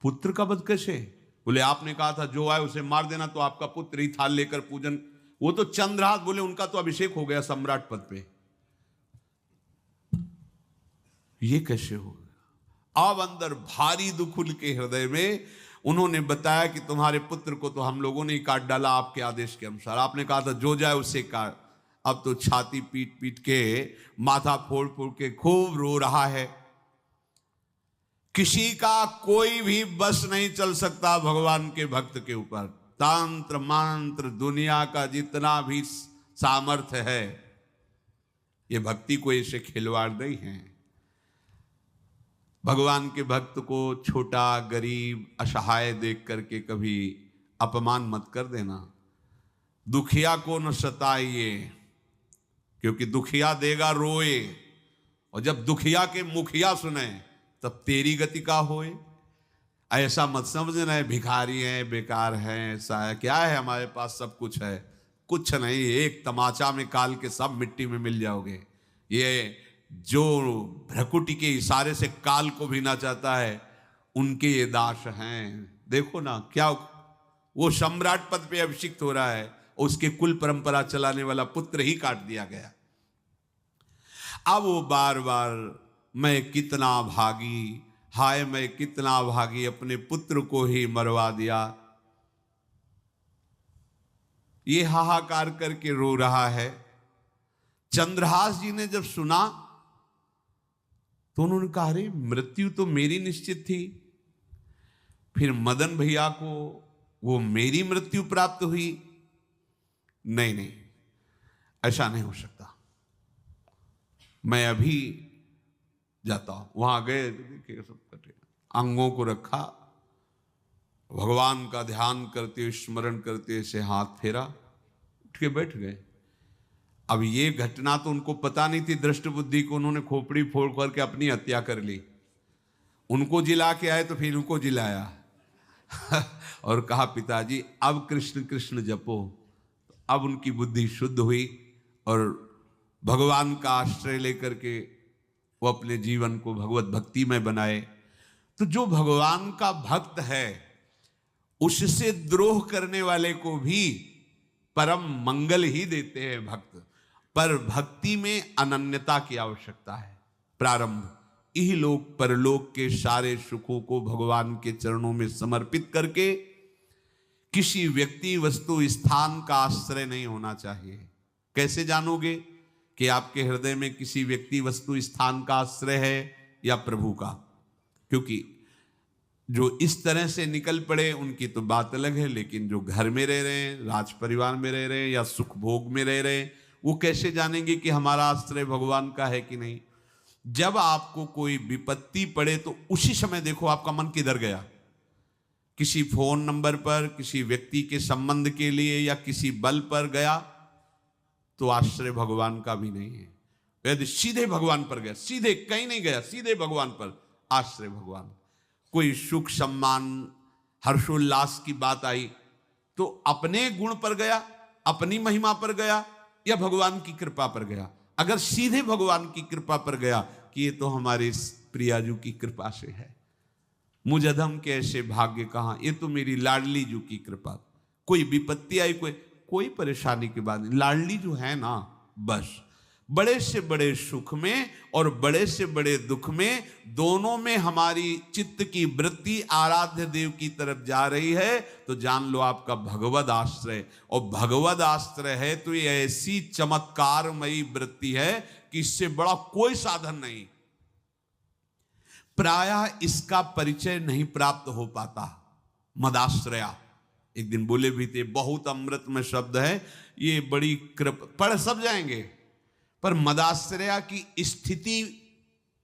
पुत्र का वध कैसे? बोले आपने कहा था जो आए उसे मार देना, तो आपका पुत्र ही थाल लेकर पूजन। वो तो चंद्रहास, बोले उनका तो अभिषेक हो गया सम्राट पद पे, ये कैसे हो गया? अब अंदर भारी दुख उनके हृदय में। उन्होंने बताया कि तुम्हारे पुत्र को तो हम लोगों ने ही काट डाला आपके आदेश के अनुसार, आपने कहा था जो जाए उससे काट। अब तो छाती पीट पीट के, माथा फोड़ फोड़ के खूब रो रहा है। किसी का कोई भी बस नहीं चल सकता भगवान के भक्त के ऊपर। तंत्र मंत्र दुनिया का जितना भी सामर्थ्य है, ये भक्ति को ऐसे खिलवाड़ नहीं है। भगवान के भक्त को छोटा गरीब असहाय देख करके कभी अपमान मत कर देना। दुखिया को न सताइए, क्योंकि दुखिया देगा रोए, और जब दुखिया के मुखिया सुने तब तेरी गति का होए। ऐसा मत समझना है भिखारी हैं, बेकार हैं, ऐसा है क्या है हमारे पास सब कुछ है। कुछ नहीं, एक तमाचा में काल के सब मिट्टी में मिल जाओगे। ये जो भ्रकुटी के इशारे से काल को भी ना चाहता है, उनके ये दास हैं। देखो ना क्या वो सम्राट पद पे अभिषिक्त हो रहा है, उसके कुल परंपरा चलाने वाला पुत्र ही काट दिया गया। अब वो बार बार मैं कितना भागी, हाय मैं कितना भागी, अपने पुत्र को ही मरवा दिया, ये हाहाकार करके रो रहा है। चंद्रहास जी ने जब सुना तो उन्होंने कहा अरे मृत्यु तो मेरी निश्चित थी, फिर मदन भैया को वो मेरी मृत्यु प्राप्त हुई। नहीं नहीं, ऐसा नहीं हो सकता, मैं अभी जाता हूं। वहां गए, देखिए सब कटे, अंगों को रखा, भगवान का ध्यान करते स्मरण करते से हाथ फेरा, उठ के बैठ गए। अब ये घटना तो उनको पता नहीं थी, दृष्ट बुद्धि को उन्होंने खोपड़ी फोड़ करके अपनी हत्या कर ली। उनको जिला के आए तो फिर उनको जिलाया और कहा पिताजी अब कृष्ण कृष्ण जपो। अब उनकी बुद्धि शुद्ध हुई और भगवान का आश्रय लेकर के वो अपने जीवन को भगवत भक्ति में बनाए। तो जो भगवान का भक्त है उससे द्रोह करने वाले को भी परम मंगल ही देते हैं भक्त। पर भक्ति में अनन्यता की आवश्यकता है। प्रारंभ इह लोक परलोक के सारे सुखों को भगवान के चरणों में समर्पित करके किसी व्यक्ति वस्तु स्थान का आश्रय नहीं होना चाहिए। कैसे जानोगे कि आपके हृदय में किसी व्यक्ति वस्तु स्थान का आश्रय है या प्रभु का? क्योंकि जो इस तरह से निकल पड़े उनकी तो बात अलग है, लेकिन जो घर में रह रहे हैं, राज परिवार में रह रहे हैं या सुख भोग में रह रहे हैं, वो कैसे जानेंगे कि हमारा आश्रय भगवान का है कि नहीं? जब आपको कोई विपत्ति पड़े तो उसी समय देखो आपका मन किधर गया। किसी फोन नंबर पर, किसी व्यक्ति के संबंध के लिए या किसी बल पर गया तो आश्रय भगवान का भी नहीं है। यदि सीधे भगवान पर गया, सीधे कहीं नहीं गया, सीधे भगवान पर, आश्रय भगवान। कोई सुख सम्मान हर्षोल्लास की बात आई तो अपने गुण पर गया, अपनी महिमा पर गया या भगवान की कृपा पर गया? अगर सीधे भगवान की कृपा पर गया कि ये तो हमारे प्रियाजू की कृपा से है, मुझ अधम के ऐसे भाग्य कहां, ये तो मेरी लाडली जू की कृपा। कोई विपत्ति आई, कोई परेशानी की बात नहीं, लाडली जो है ना, बस बड़े से बड़े सुख में और बड़े से बड़े दुख में, दोनों में हमारी चित्त की वृत्ति आराध्य देव की तरफ जा रही है, तो जान लो आपका भगवद आश्रय। और भगवद आश्रय है तो ये ऐसी चमत्कारमयी वृत्ति है कि इससे बड़ा कोई साधन नहीं। प्रायः इसका परिचय नहीं प्राप्त हो पाता। मदाश्रया एक दिन बोले भी थे, बहुत अमृत में शब्द है, ये बड़ी कृपा, पढ़ सब जाएंगे, पर मदाश्रया की स्थिति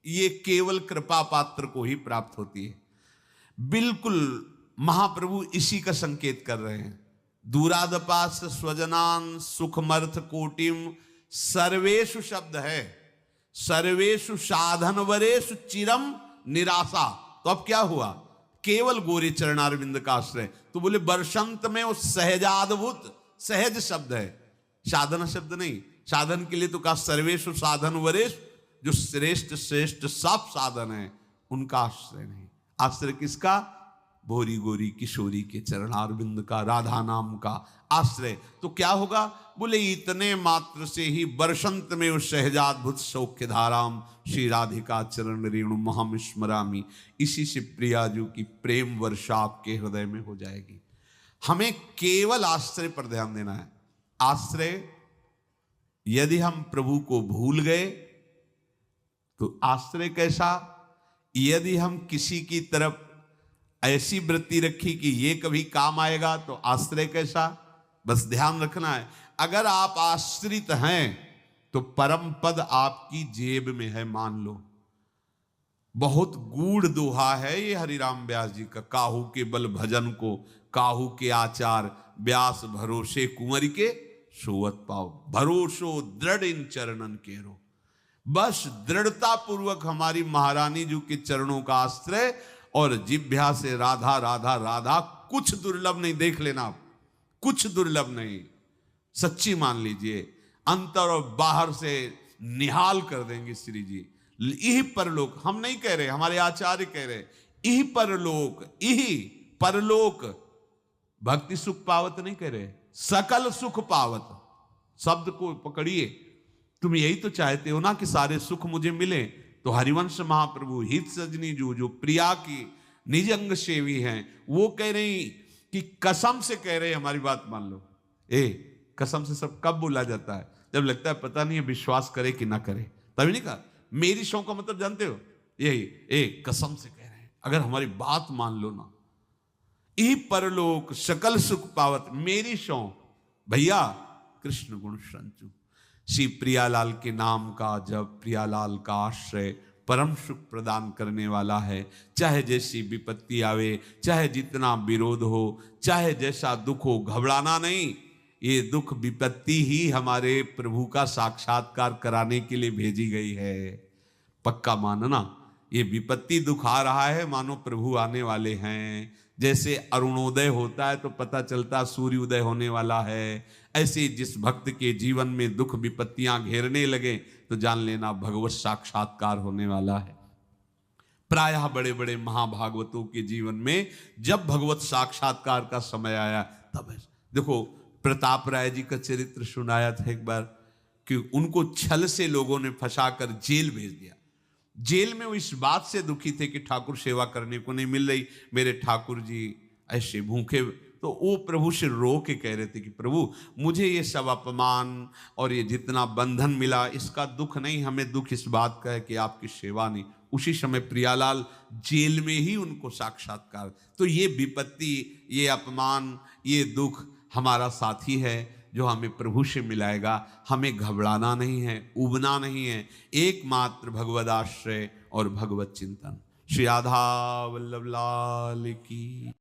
ये केवल कृपा पात्र को ही प्राप्त होती है। बिल्कुल महाप्रभु इसी का संकेत कर रहे हैं। दूरादपास स्वजनान सुखमर्थ कोटिम, सर्वेषु शब्द है, सर्वेषु साधन वरेषु चिरम निराशा। तो अब क्या हुआ? केवल गोरे चरणारविंद का आश्रय। तो बोले वर्षंत में वो सहजाद्भुत, सहज शब्द है, साधन शब्द नहीं। साधन के लिए तो कहा सर्वेषु साधन वरेश, जो श्रेष्ठ श्रेष्ठ सब साधन है उनका आश्रय नहीं। आश्रय किसका? भोरी गोरी किशोरी के चरणारविंद का, राधा नाम का आश्रय। तो क्या होगा? बोले इतने मात्र से ही वर्षंत में उस सहजाद्भुत सौख्य धाराम श्री राधिका चरण रेणु महम स्मरामी। इसी से प्रियाजू की प्रेम वर्षा आपके हृदय में हो जाएगी। हमें केवल आश्रय पर ध्यान देना है। आश्रय यदि हम प्रभु को भूल गए तो आश्रय कैसा? यदि हम किसी की तरफ ऐसी वृत्ति रखी कि ये कभी काम आएगा तो आश्रय कैसा? बस ध्यान रखना है, अगर आप आश्रित हैं तो परम पद आपकी जेब में है, मान लो। बहुत गूढ़ दोहा है ये हरिराम व्यास जी का। काहू के बल भजन को, काहू के आचार, व्यास भरोसे कुंवर के सोवत पाओ। भरोसो दृढ़ इन चरणन केरो। बस दृढ़ता पूर्वक हमारी महारानी जी के चरणों का आश्रय, और जिभ्या से राधा राधा राधा कुछ दुर्लभ नहीं। देख लेना आप, कुछ दुर्लभ नहीं, सच्ची मान लीजिए। अंतर और बाहर से निहाल कर देंगे श्री जी। यही परलोक, हम नहीं कह रहे, हमारे आचार्य कह रहे, यही परलोक, यही परलोक। भक्ति सुख पावत नहीं कह रहे, सकल सुख पावत शब्द को पकड़िए। तुम यही तो चाहते हो ना कि सारे सुख मुझे मिले। तो हरिवंश महाप्रभु हित सजनी जो प्रिया की निज अंग सेवी हैं, वो कह रही कि कसम से कह रहे, हमारी बात मान लो। कसम से सब कब बोला जाता है? जब लगता है पता नहीं है विश्वास करे कि ना करे, तभी नहीं कहा। मेरी शौ का मतलब जानते हो? यही कसम से कह रहे हैं, अगर हमारी बात मान लो ना, यही परलोक सकल सुख पावत मेरी शौ। भैया कृष्ण गुण संचु, श्री प्रियालाल के नाम का जब, प्रियालाल का आश्रय परम सुख प्रदान करने वाला है। चाहे जैसी विपत्ति आवे, चाहे जितना विरोध हो, चाहे जैसा दुख हो, घबराना नहीं। ये दुख विपत्ति ही हमारे प्रभु का साक्षात्कार कराने के लिए भेजी गई है। पक्का मानना, ये विपत्ति दुख आ रहा है मानो प्रभु आने वाले हैं। जैसे अरुणोदय होता है तो पता चलता सूर्य उदय होने वाला है, ऐसे जिस भक्त के जीवन में दुख विपत्तियां घेरने लगे तो जान लेना भगवत साक्षात्कार होने वाला है। प्रायः बड़े बड़े महाभागवतों के जीवन में जब भगवत साक्षात्कार का समय आया तब देखो, प्रताप राय जी का चरित्र सुनाया था एक बार कि उनको छल से लोगों ने फंसाकर जेल भेज दिया। जेल में वो इस बात से दुखी थे कि ठाकुर सेवा करने को नहीं मिल रही, मेरे ठाकुर जी ऐसे भूखे। तो वो प्रभु से रो के कह रहे थे कि प्रभु मुझे ये सब अपमान और ये जितना बंधन मिला इसका दुख नहीं, हमें दुख इस बात का है कि आपकी सेवा नहीं। उसी समय प्रियालाल जेल में ही उनको साक्षात्कार। तो ये विपत्ति, ये अपमान, ये दुख हमारा साथी है जो हमें प्रभु से मिलाएगा। हमें घबराना नहीं है, उबना नहीं है, एकमात्र भगवदाश्रय और भगवत चिंतन। श्री राधा वल्लभ लाल की।